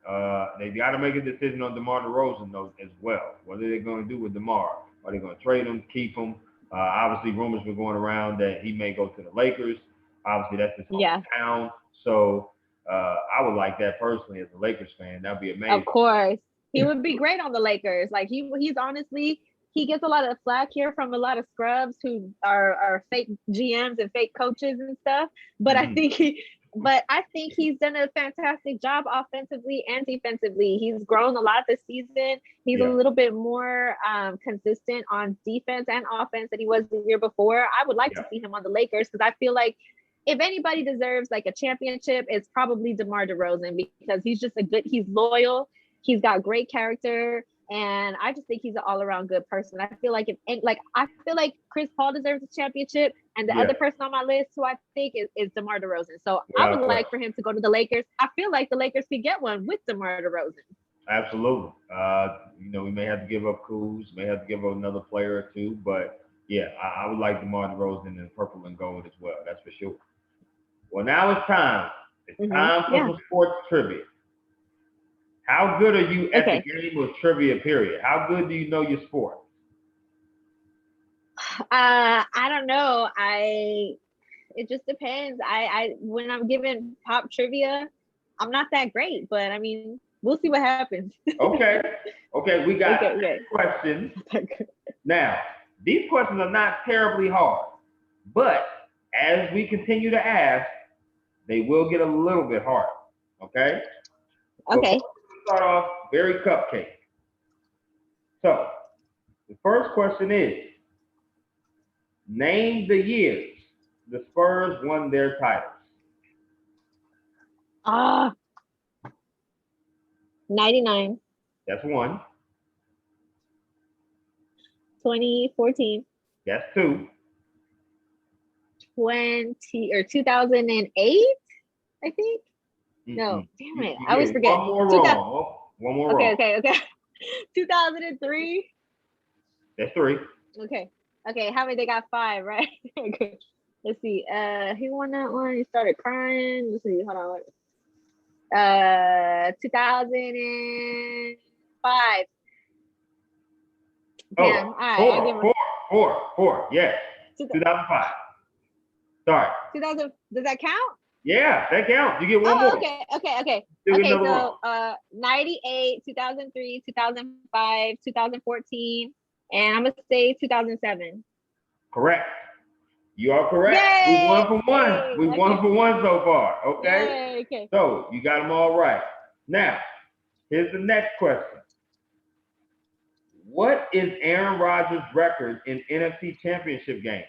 They got to make a decision on DeMar DeRozan though, as well. What are they going to do with DeMar? Are they going to trade him, keep him? Obviously, rumors were going around that he may go to the Lakers. Obviously, that's his hometown. So I would like that personally as a Lakers fan. That'd be amazing. Of course. He would be great on the Lakers. Like, he's honestly, he gets a lot of flack here from a lot of scrubs who are fake GMs and fake coaches and stuff. But I think he's done a fantastic job offensively and defensively. He's grown a lot this season. He's a little bit more consistent on defense and offense than he was the year before. I would like to see him on the Lakers because I feel like if anybody deserves like a championship, it's probably DeMar DeRozan because he's just he's loyal. He's got great character. And I just think he's an all-around good person. I feel like I feel like Chris Paul deserves a championship, and the other person on my list who I think is DeMar DeRozan. So I would like for him to go to the Lakers. I feel like the Lakers could get one with DeMar DeRozan. Absolutely. We may have to give up Kuz, may have to give up another player or two, but I would like DeMar DeRozan in purple and gold as well. That's for sure. Well, now it's time. It's time for some sports trivia. How good are you at the game of trivia, period? How good do you know your sport? I don't know. It just depends. When I'm given pop trivia, I'm not that great, but I mean, we'll see what happens. Okay, we got questions. Now, these questions are not terribly hard, but as we continue to ask, they will get a little bit harder. Okay. Okay. Start off very cupcake. So, the first question is, name the years the Spurs won their titles. 99. That's one. 2014. That's two. 2008, I think. No, damn it. I always forget. One more wrong. Okay. 2003. That's three. Okay. How many? They got 5, right? Okay. Let's see. He won that one. He started crying. Let's see. Hold on. 2005. Damn. All right. Four. Yes. 2005. Sorry. 2000. Does that count? Yeah, that counts. You get one more. Okay. So 98, 2003, 2005, 2014, and I'm gonna say 2007. Correct. You are correct. Yay! We won for one. We won for one so far. Okay. Yay, okay. So you got them all right. Now, here's the next question. What is Aaron Rodgers' record in NFC Championship games?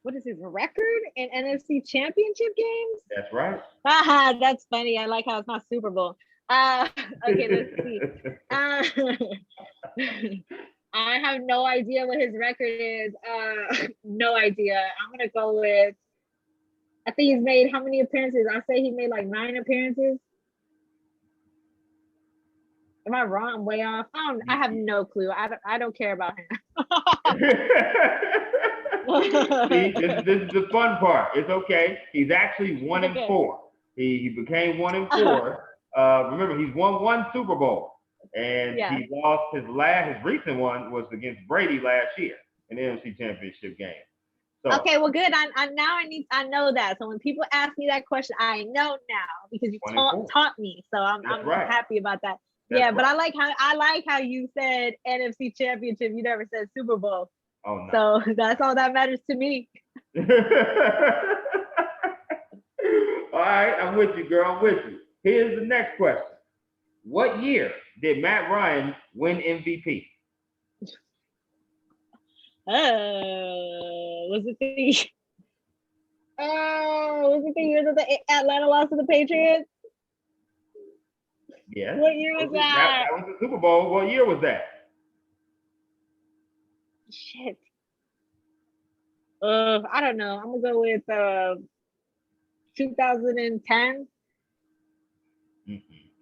What is his record in NFC Championship games? That's right. That's funny. I like how it's not Super Bowl. Okay, let's see. I have no idea what his record is. No idea. I'm gonna go with. I think he's made how many appearances? I say he made like 9 appearances. Am I wrong? I'm way off. I have no clue. I don't care about him. See, this is the fun part. It's okay. He's actually 1-4. He became 1-4. Remember, he's won one Super Bowl, and he lost his recent one was against Brady last year in the NFC Championship game. So, okay, well, good. I know that. So when people ask me that question, I know now because you taught me. So I'm happy about that. That's but I like how you said NFC Championship. You never said Super Bowl. Oh no. So that's all that matters to me. All right, I'm with you, girl. I'm with you. Here's the next question. What year did Matt Ryan win MVP? Was it the year that the Atlanta lost to the Patriots? Yeah. What year was that? That was the Super Bowl. What year was that? Shit. I don't know. I'm gonna go with 2010.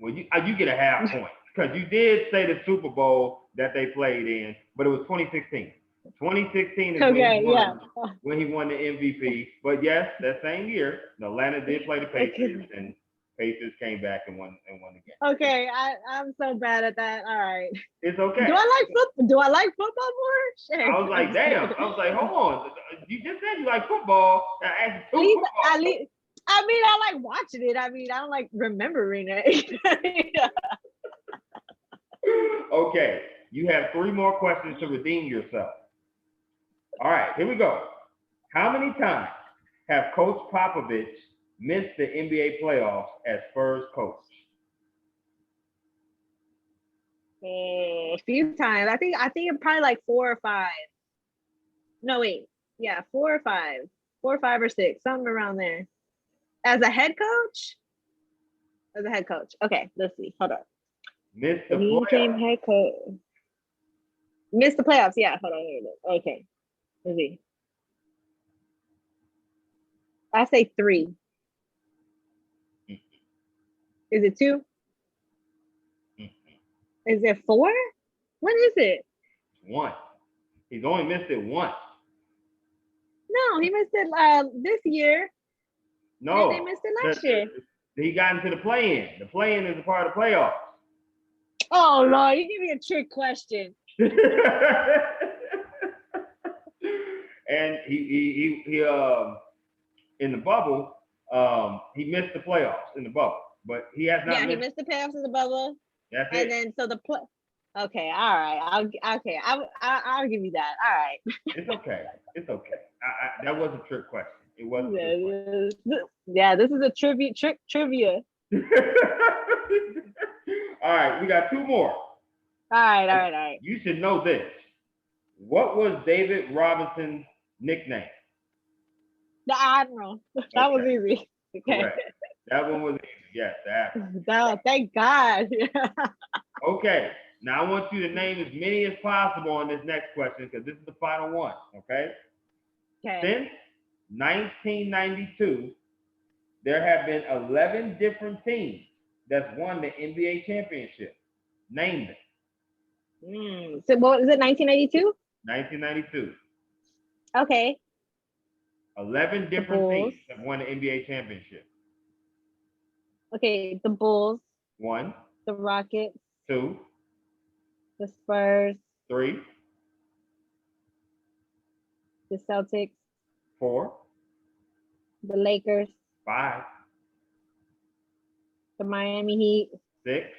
Well, you get a half point because you did say the Super Bowl that they played in, but it was 2016. 2016 is when he won the MVP. But yes, that same year, Atlanta did play the Patriots, and Patriots came back and won the game. Okay, I'm so bad at that. All right. It's okay. Do I like football more? Shit. I was like, damn. I was like, hold on. You just said you like football. I like watching it. I don't like remembering it. Okay, you have 3 more questions to redeem yourself. All right, here we go. How many times have Coach Popovich missed the NBA playoffs as Spurs coach? A few times. I think probably like 4 or 5. No, wait. Yeah, 4 or 5. 4 or 5 or 6, something around there. As a head coach? As a head coach. Okay, let's see. Hold on. Missed the playoffs. He became head coach. Missed the playoffs. Yeah, hold on. Here it is. Okay. Let's see. I say 3. Is it 2? Is it 4? What is it? 1. He's only missed it once. No, he missed it this year. No. And they missed it last year. He got into the play-in. The play-in is a part of the playoffs. Oh, Lord, you give me a trick question. And he in the bubble, he missed the playoffs in the bubble. But he has not. Yeah, he missed the playoffs in the bubble. That's and then so the Okay, all right. I'll give you that. All right. It's okay. It's okay. That was a trick question. It wasn't. Yeah, this is a trivia. All right, we got 2 more. All right. You should know this. What was David Robinson's nickname? The Admiral. That was easy. Okay. Correct. That one was easy. Yes, the Admiral. No, thank God. Okay. Now I want you to name as many as possible on this next question because this is the final one. Okay. Since 1992, there have been 11 different teams that's won the NBA championship. Name them. So what is it? 1992. 1992. Okay. 11 different teams have won the NBA championship. Okay, the Bulls. 1. The Rockets. 2. The Spurs. 3. The Celtics. 4. The Lakers. 5. The Miami Heat. 6.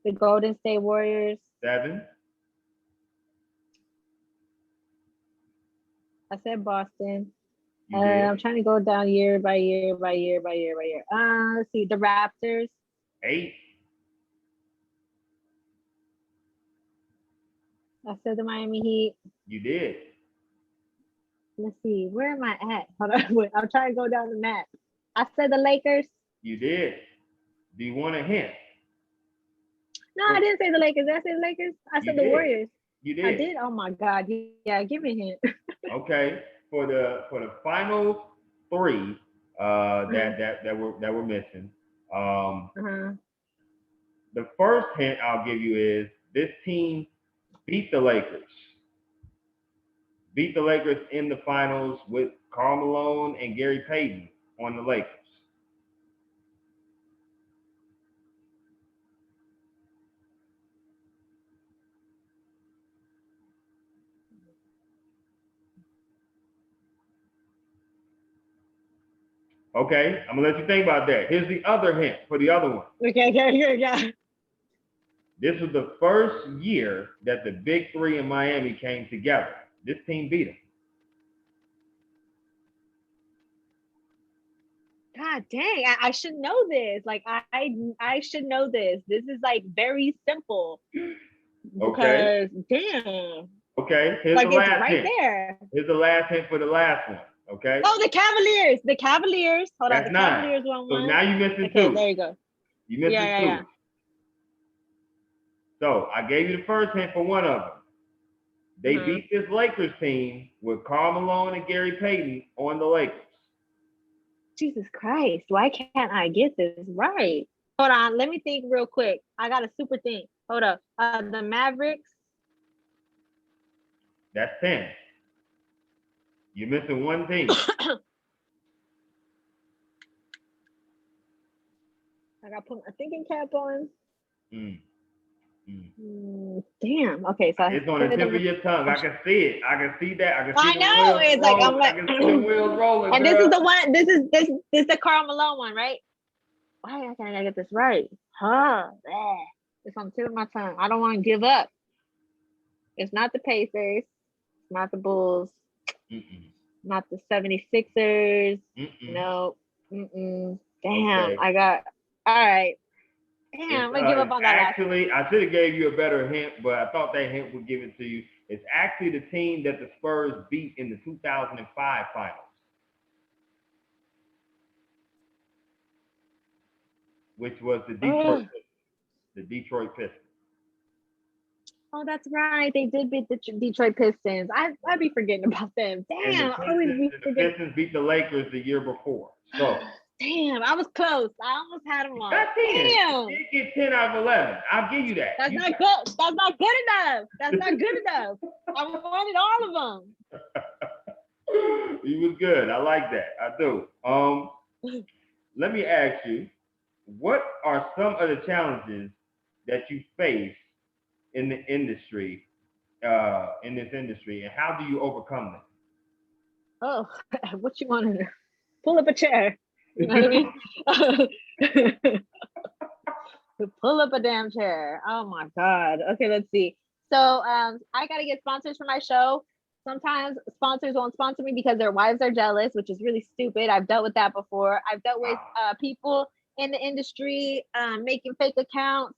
The Golden State Warriors. 7. I said Boston. I'm trying to go down year by year. Let's see. The Raptors. 8. I said the Miami Heat. You did. Let's see. Where am I at? Hold on. Wait, I'm trying to go down the map. I said the Lakers. You did. Do you want a hint? No, I didn't say the Lakers. Did I say the Lakers? I said the Warriors. You did. I did. Oh my God. Yeah, give me a hint. Okay. For the final 3 that were missing. The first hint I'll give you is this team beat the Lakers. beat the Lakers in the finals with Karl Malone and Gary Payton on the Lakers? Okay, I'm gonna let you think about that. Here's the other hint for the other one. Okay, yeah. This was the first year that the Big Three in Miami came together. This team beat them. God dang, I should know this. Like I should know this. This is like very simple. Okay. Because damn. Okay, here's like the last it's right hint. there. Here's the last hint for the last one. Okay. Oh, the Cavaliers. The Cavaliers. Hold That's on, the 9. Cavaliers won So one. now you're missing Okay, 2. there you go. You're missing 2. Yeah. So I gave you the first hint for one of them. They beat this Lakers team with Karl Malone and Gary Payton on the Lakers. Jesus Christ, why can't I get this right? Hold on, let me think real quick. I got a super think. Hold up. The Mavericks. That's 10. You're missing one team. I got to put my thinking cap on. Damn. Okay, so it's on the tip of your tongue. I can see it. I can see that. I can see I know. It's like I'm like. I can see the wheels rolling. And girl. this is the one. This is the Karl Malone one, right? Why can't I get this right? It's on the tip of my tongue. I don't want to give up. It's not the Pacers. It's not the Bulls. Not the 76ers. No. Damn. Okay. I got. All right. Damn, I'm gonna give up on that. Actually, I should have gave you a better hint, but I thought that hint would give it to you. It's actually the team that the Spurs beat in the 2005 finals. Which was the Detroit Pistons. Oh, that's right. They did beat the Detroit Pistons. I'd be forgetting about them. Damn, the Pistons beat the Lakers the year before. So damn, I was close. I almost had them on. That's 10. Damn. You did get 10 out of 11. I'll give you that. That's not good. That's not good enough. That's not good enough. I wanted all of them. You was good. I like that. I do. Let me ask you, what are some of the challenges that you face in the industry, in this industry, and how do you overcome them? Oh, what you want to do? Pull up a chair. You know what I mean? Pull up a damn chair. Oh my God. Okay, let's see. So I gotta get sponsors for my show. Sometimes sponsors won't sponsor me because their wives are jealous, which is really stupid. I've dealt with that before. I've dealt with people in the industry making fake accounts.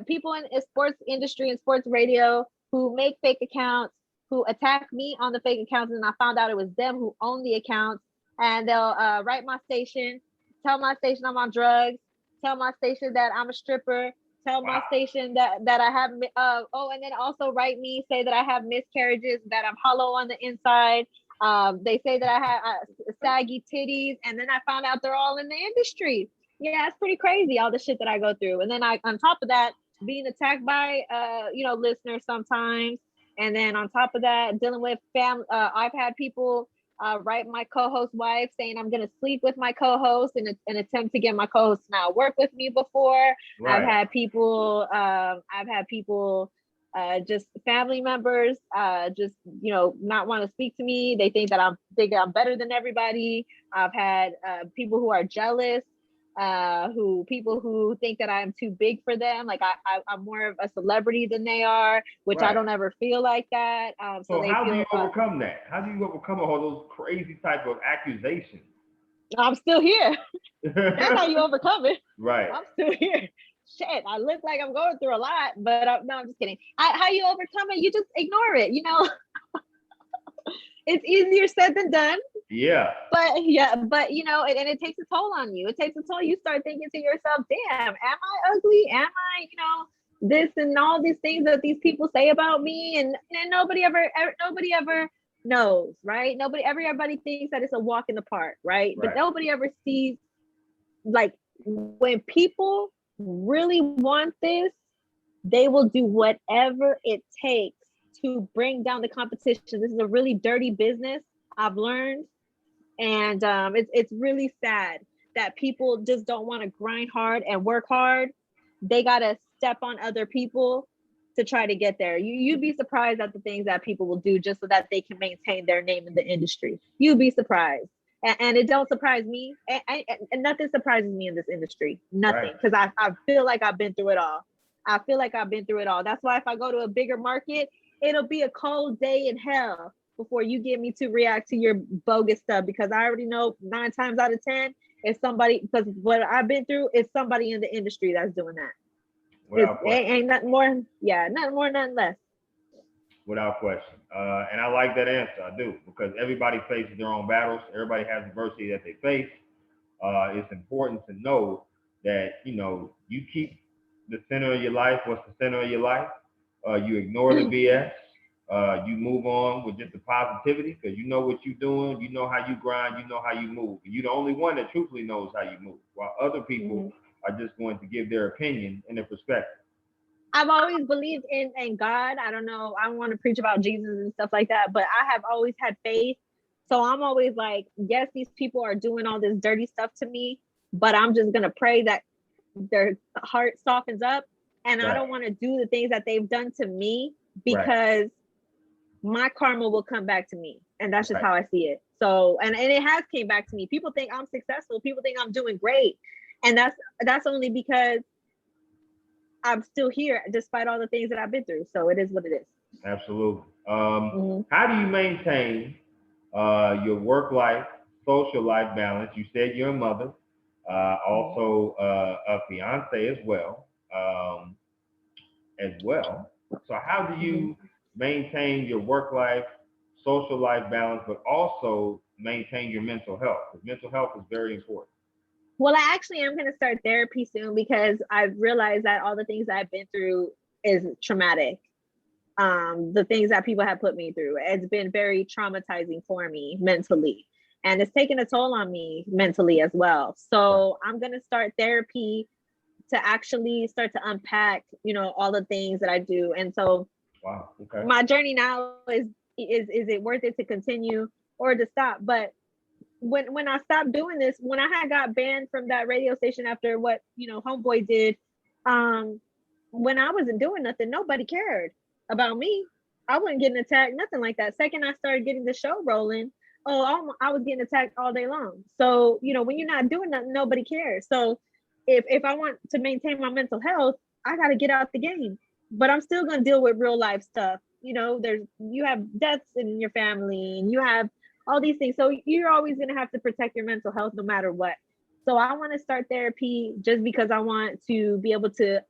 People in the sports industry and sports radio who make fake accounts, who attack me on the fake accounts, and I found out it was them who own the accounts. And they'll write my station, tell my station I'm on drugs, tell my station that I'm a stripper, tell my station that I have, and then also write me, say that I have miscarriages, that I'm hollow on the inside. They say that I have saggy titties, and then I found out they're all in the industry. Yeah, it's pretty crazy, all the shit that I go through. And then on top of that, being attacked by, listeners sometimes. And then on top of that, dealing with family, I've had people write my co-host wife saying I'm gonna sleep with my co-host in an attempt to get my co-host to not work with me before. Right. I've had people, just family members, not want to speak to me. They think that I'm better than everybody. I've had people who are jealous. People who think that I'm too big for them. Like I'm more of a celebrity than they are, which right. I don't ever feel like that. So how do you overcome that? How do you overcome all those crazy type of accusations? I'm still here. That's how you overcome it. Right. I'm still here. Shit, I look like I'm going through a lot, but no, I'm just kidding. How you overcome it? You just ignore it. It's easier said than done. Yeah. But and it takes a toll on you. It takes a toll. You start thinking to yourself, damn, am I ugly? Am I, this and all these things that these people say about me? And nobody ever knows, right? Everybody thinks that it's a walk in the park, right? But nobody ever sees, like, when people really want this, they will do whatever it takes to bring down the competition. This is a really dirty business, I've learned. And it's really sad that people just don't want to grind hard and work hard. They got to step on other people to try to get there. You'd be surprised at the things that people will do just so that they can maintain their name in the industry. You'd be surprised. And it don't surprise me. And nothing surprises me in this industry. Nothing. Because I feel like I've been through it all. I feel like I've been through it all. That's why if I go to a bigger market, it'll be a cold day in hell before you get me to react to your bogus stuff, because I already know 9 times out of 10, if somebody, because what I've been through is somebody in the industry that's doing that. Ain't nothing more, nothing more, nothing less. Without question. And I like that answer, I do, because everybody faces their own battles. Everybody has adversity that they face. It's important to know that, you keep the center of your life, what's the center of your life. You ignore the BS. You move on with just the positivity, because you know what you're doing, you know how you grind, you know how you move. You're the only one that truthfully knows how you move, while other people are just going to give their opinion and their perspective. I've always believed in God. I don't know, I don't want to preach about Jesus and stuff like that, but I have always had faith. So I'm always like, yes, these people are doing all this dirty stuff to me, but I'm just going to pray that their heart softens up. And I don't want to do the things that they've done to me, because my karma will come back to me. And that's just how I see it. So, and it has came back to me. People think I'm successful. People think I'm doing great. And that's only because I'm still here despite all the things that I've been through. So it is what it is. Absolutely. How do you maintain your work life, social life balance? You said you're a mother, also a fiance as well. So how do you maintain your work life, social life balance, but also maintain your mental health? Because mental health is very important. Well, I actually am going to start therapy soon, because I've realized that all the things I've been through is traumatic. The things that people have put me through, it's been very traumatizing for me mentally, and it's taken a toll on me mentally as well. So I'm going to start therapy to actually start to unpack, all the things that I do. And so my journey now is it worth it to continue or to stop? But when I stopped doing this, when I had got banned from that radio station after what, Homeboy did, when I wasn't doing nothing, nobody cared about me. I wasn't getting attacked, nothing like that. Second, I started getting the show rolling. I was getting attacked all day long. So, when you're not doing nothing, nobody cares. So if I want to maintain my mental health, I got to get out the game. But I'm still going to deal with real life stuff. You have deaths in your family, and you have all these things. So you're always going to have to protect your mental health no matter what. So I want to start therapy just because I want to be able to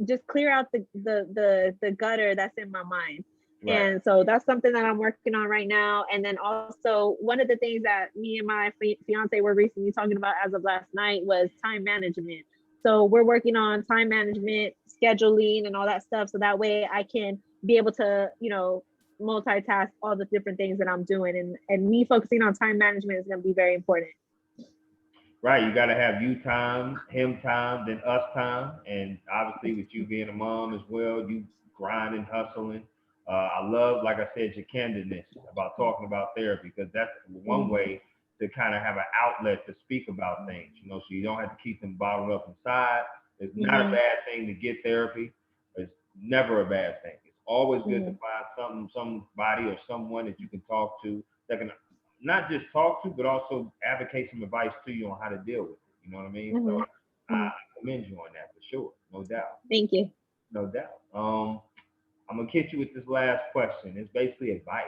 just clear out the gutter that's in my mind. And so that's something that I'm working on right now. And then also, one of the things that me and my fiance were recently talking about as of last night was time management. So we're working on time management, scheduling, and all that stuff. So that way I can be able to, multitask all the different things that I'm doing. And me focusing on time management is going to be very important. Right. You got to have you time, him time, then us time. And obviously with you being a mom as well, you grinding, hustling. I love, like I said, your candidness about talking about therapy, because that's one way to kind of have an outlet to speak about things, so you don't have to keep them bottled up inside. It's not a bad thing to get therapy. It's never a bad thing. It's always good to find somebody or someone that you can talk to, that can not just talk to, but also advocate some advice to you on how to deal with it. You know what I mean? So I commend you on that for sure. No doubt. Thank you. No doubt. I'm going to hit you with this last question. It's basically advice.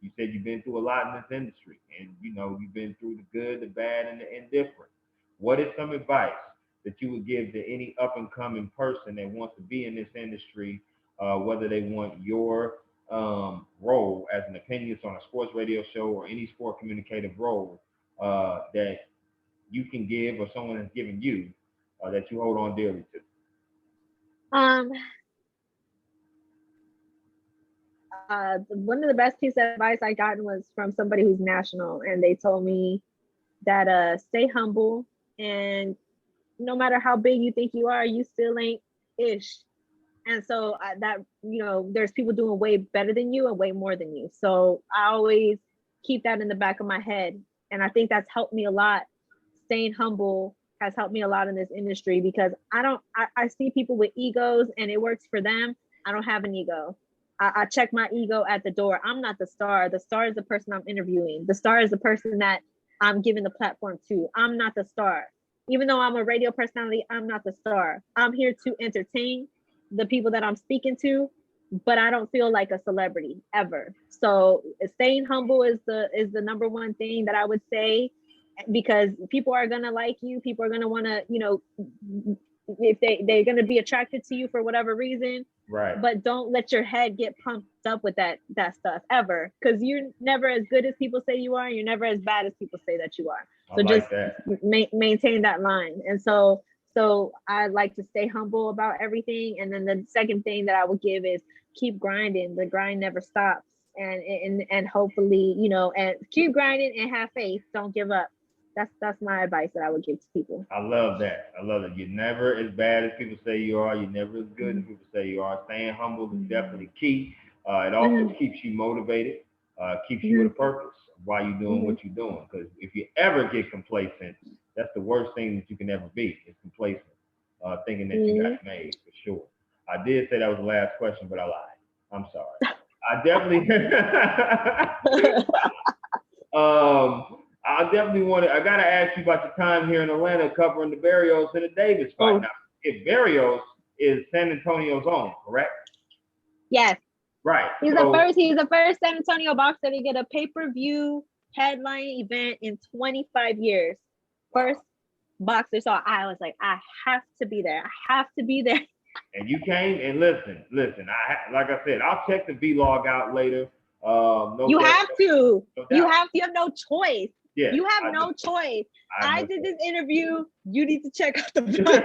You said you've been through a lot in this industry, and you've been through the good, the bad, and the indifferent. What is some advice that you would give to any up and coming person that wants to be in this industry, whether they want your role as an opinionist on a sports radio show or any sport communicative role that you can give, or someone has given you that you hold on dearly to? One of the best pieces of advice I gotten was from somebody who's national, and they told me that stay humble, and no matter how big you think you are, you still ain't ish. And so that, there's people doing way better than you and way more than you. So I always keep that in the back of my head. And I think that's helped me a lot. Staying humble has helped me a lot in this industry, because I see people with egos and it works for them. I don't have an ego. I check my ego at the door. I'm not the star. The star is the person I'm interviewing. The star is the person that I'm giving the platform to. I'm not the star. Even though I'm a radio personality, I'm not the star. I'm here to entertain the people that I'm speaking to, but I don't feel like a celebrity ever. So staying humble is the number one thing that I would say, because people are gonna like you. People are gonna want to, if they're gonna be attracted to you for whatever reason. Right. But don't let your head get pumped up with that stuff ever, because you're never as good as people say you are. And you're never as bad as people say that you are. So just maintain that line. And so I like to stay humble about everything. And then the second thing that I would give is keep grinding. The grind never stops. And hopefully, and keep grinding and have faith. Don't give up. That's my advice that I would give to people. I love that. You're never as bad as people say you are. You're never as good as people say you are. Staying humble is definitely key. It also keeps you motivated, keeps you with a purpose while you're doing what you're doing. Because if you ever get complacent, that's the worst thing that you can ever be, is complacent, thinking that you got it made, for sure. I did say that was the last question, but I lied. I'm sorry. I definitely I gotta ask you about your time here in Atlanta covering the Barrios and the Davis fight. Now, if Barrios is San Antonio's own, correct? Yes. Right. He's the first San Antonio boxer to get a pay-per-view headline event in 25 years. First boxer. So I was like, I have to be there. And you came, and listen. Like I said, I'll check the vlog out later. You have to. You have no choice. Yeah, you have no choice. I did this interview. You need to check out the vlog.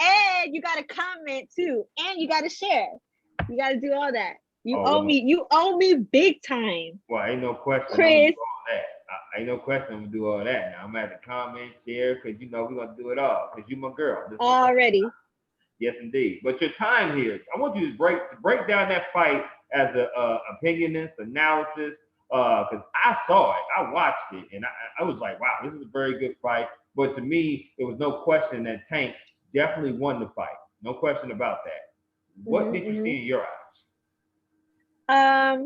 and you got to comment too, and you got to share. You got to do all that. You owe me big time. Well, ain't no question. Chris. Ain't no question I'm gonna do all that. Now I'm gonna have to comment, share, because we're gonna do it all. Because you my girl. Already. Yes, indeed. But your time here, I want you to break down that fight as a opinionist, analysis. Because I saw it, I watched it, and I was like, wow, this is a very good fight. But to me, it was no question that Tank definitely won the fight. No question about that. What did you see in your eyes?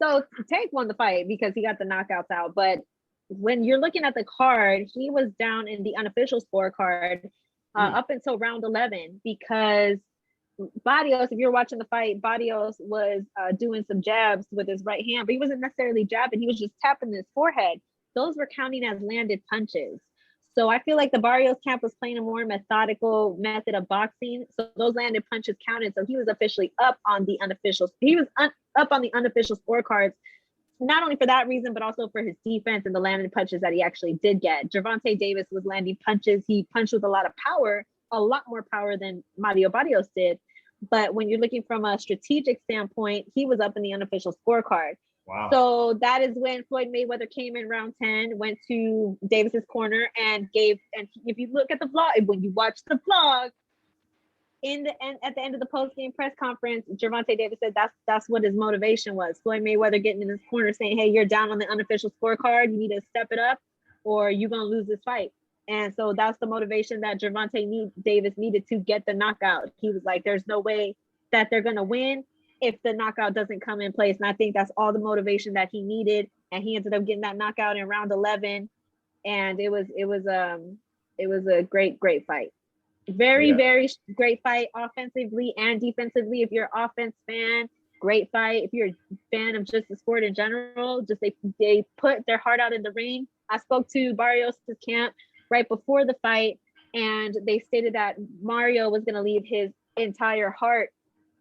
So Tank won the fight because he got the knockouts out. But when you're looking at the card, he was down in the unofficial scorecard up until round 11, because Barrios, if you're watching the fight, Barrios was doing some jabs with his right hand, but he wasn't necessarily jabbing. He was just tapping his forehead. Those were counting as landed punches. So I feel like the Barrios camp was playing a more methodical method of boxing. So those landed punches counted. So he was officially up on the unofficial. He was up on the unofficial scorecards, not only for that reason, but also for his defense and the landed punches that he actually did get. Gervonta Davis was landing punches. He punched with a lot of power, a lot more power than Mario Barrios did. But when you're looking from a strategic standpoint, he was up in the unofficial scorecard. Wow. So that is when Floyd Mayweather came in round 10, went to Davis's corner and if you look at the vlog, when you watch the vlog, at the end of the post-game press conference, Gervonta Davis said that's what his motivation was. Floyd Mayweather getting in his corner saying, hey, you're down on the unofficial scorecard. You need to step it up or you're going to lose this fight. And so that's the motivation that Gervonta Davis needed to get the knockout. He was like, there's no way that they're going to win if the knockout doesn't come in place. And I think that's all the motivation that he needed. And he ended up getting that knockout in round 11. And it was a great fight. Very great fight, offensively and defensively. If you're an offense fan, great fight. If you're a fan of just the sport in general, just they put their heart out in the ring. I spoke to Barrios' camp right before the fight, and they stated that Mario was going to leave his entire heart,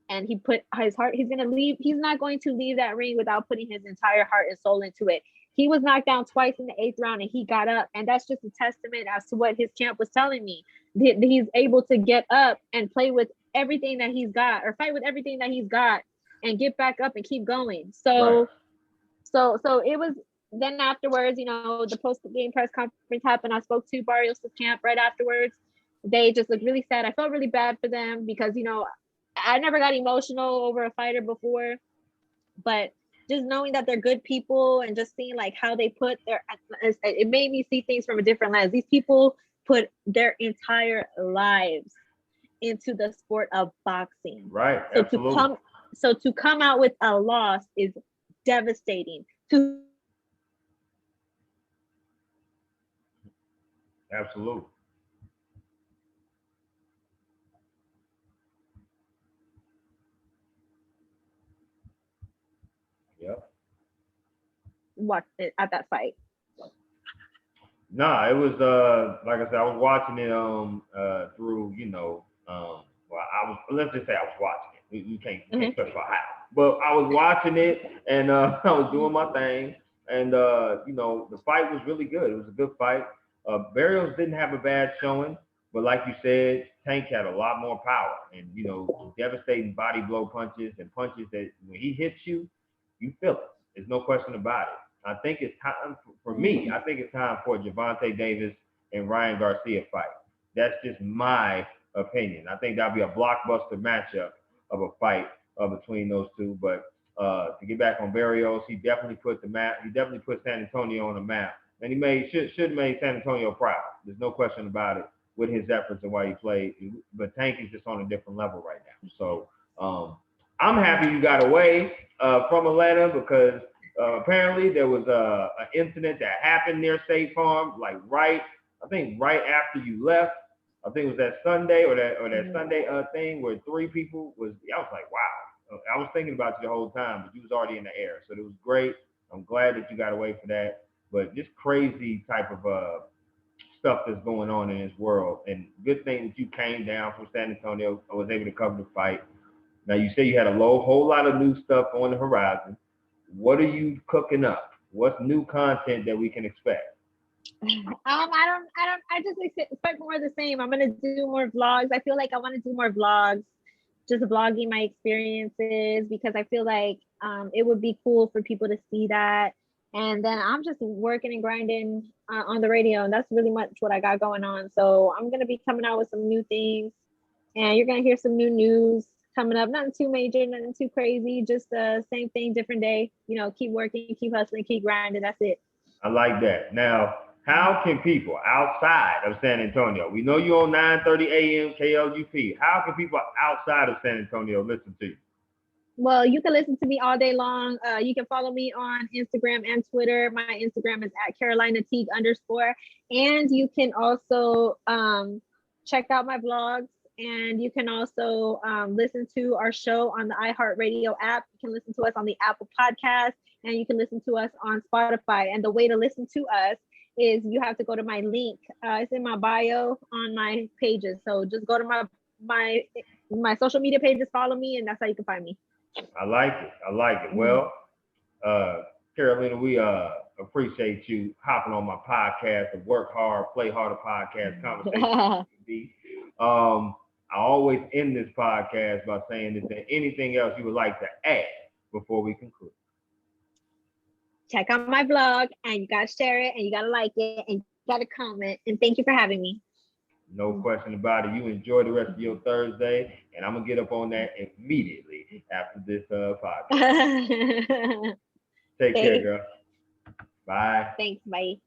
and he put his heart. He's not going to leave that ring without putting his entire heart and soul into it. He was knocked down twice in the 8th round and he got up. And that's just a testament as to what his camp was telling me. He's able to get up and play with everything that he's got, or fight with everything that he's got, and get back up and keep going. So it was. Then afterwards, the post-game press conference happened. I spoke to Barrios' camp right afterwards, they just looked really sad. I felt really bad for them because, you know, I never got emotional over a fighter before, but just knowing that they're good people and just seeing like how they put their, it made me see things from a different lens. These people put their entire lives into the sport of boxing. Right. Absolutely. So to come out with a loss is devastating. Absolutely. Yep. Watch it at that fight. Nah, it was like I said, I was watching it through, well, I was, let's just say I was watching it. You can't specify how. But I was watching it and I was doing my thing, and the fight was really good. It was a good fight. Barrios didn't have a bad showing, but like you said, Tank had a lot more power, and devastating body blow punches and punches that when he hits you, you feel it. There's no question about it. I think it's time for me. I think it's time for Gervonta Davis and Ryan Garcia fight. That's just my opinion. I think that'll be a blockbuster matchup of a fight between those two. But to get back on Barrios, he definitely put the map. He definitely put San Antonio on the map, and he should have made San Antonio proud. There's no question about it with his efforts and why he played. But Tank is just on a different level right now. So I'm happy you got away from Atlanta because apparently there was an incident that happened near State Farm, like I think right after you left. I think it was that Sunday or that Sunday thing where three people was. I was like, wow. I was thinking about you the whole time, but you was already in the air, so it was great. I'm glad that you got away for that. But just crazy type of stuff that's going on in this world, and good thing that you came down from San Antonio. I was able to cover the fight. Now you say you had a whole lot of new stuff on the horizon. What are you cooking up? What's new content that we can expect? I just expect more of the same. I'm gonna do more vlogs. I feel like I want to do more vlogs, just vlogging my experiences because I feel like it would be cool for people to see that. And then I'm just working and grinding on the radio, and that's really much what I got going on. So I'm gonna be coming out with some new things, and you're gonna hear some new news coming up. Nothing too major, nothing too crazy. Just the same thing, different day. You know, keep working, keep hustling, keep grinding. That's it. I like that. Now, how can people outside of San Antonio? We know you're on 9:30 a.m. KLUP. How can people outside of San Antonio listen to you? Well, you can listen to me all day long. You can follow me on Instagram and Twitter. My Instagram is at Carolina Teague _. And you can also check out my vlogs. And you can also listen to our show on the iHeartRadio app. You can listen to us on the Apple Podcast, and you can listen to us on Spotify. And the way to listen to us is you have to go to my link. It's in my bio on my pages. So just go to my social media pages, follow me, and that's how you can find me. I like it. I like it. Well, Carolina, we appreciate you hopping on my podcast, the Work Hard, Play Harder podcast conversation. I always end this podcast by saying, is there anything else you would like to add before we conclude? Check out my vlog, and you gotta share it, and you gotta like it, and you gotta comment. And thank you for having me. No question about it. You enjoy the rest of your Thursday, and I'm gonna get up on that immediately after this podcast. Take care, girl. Bye. Thanks. Bye.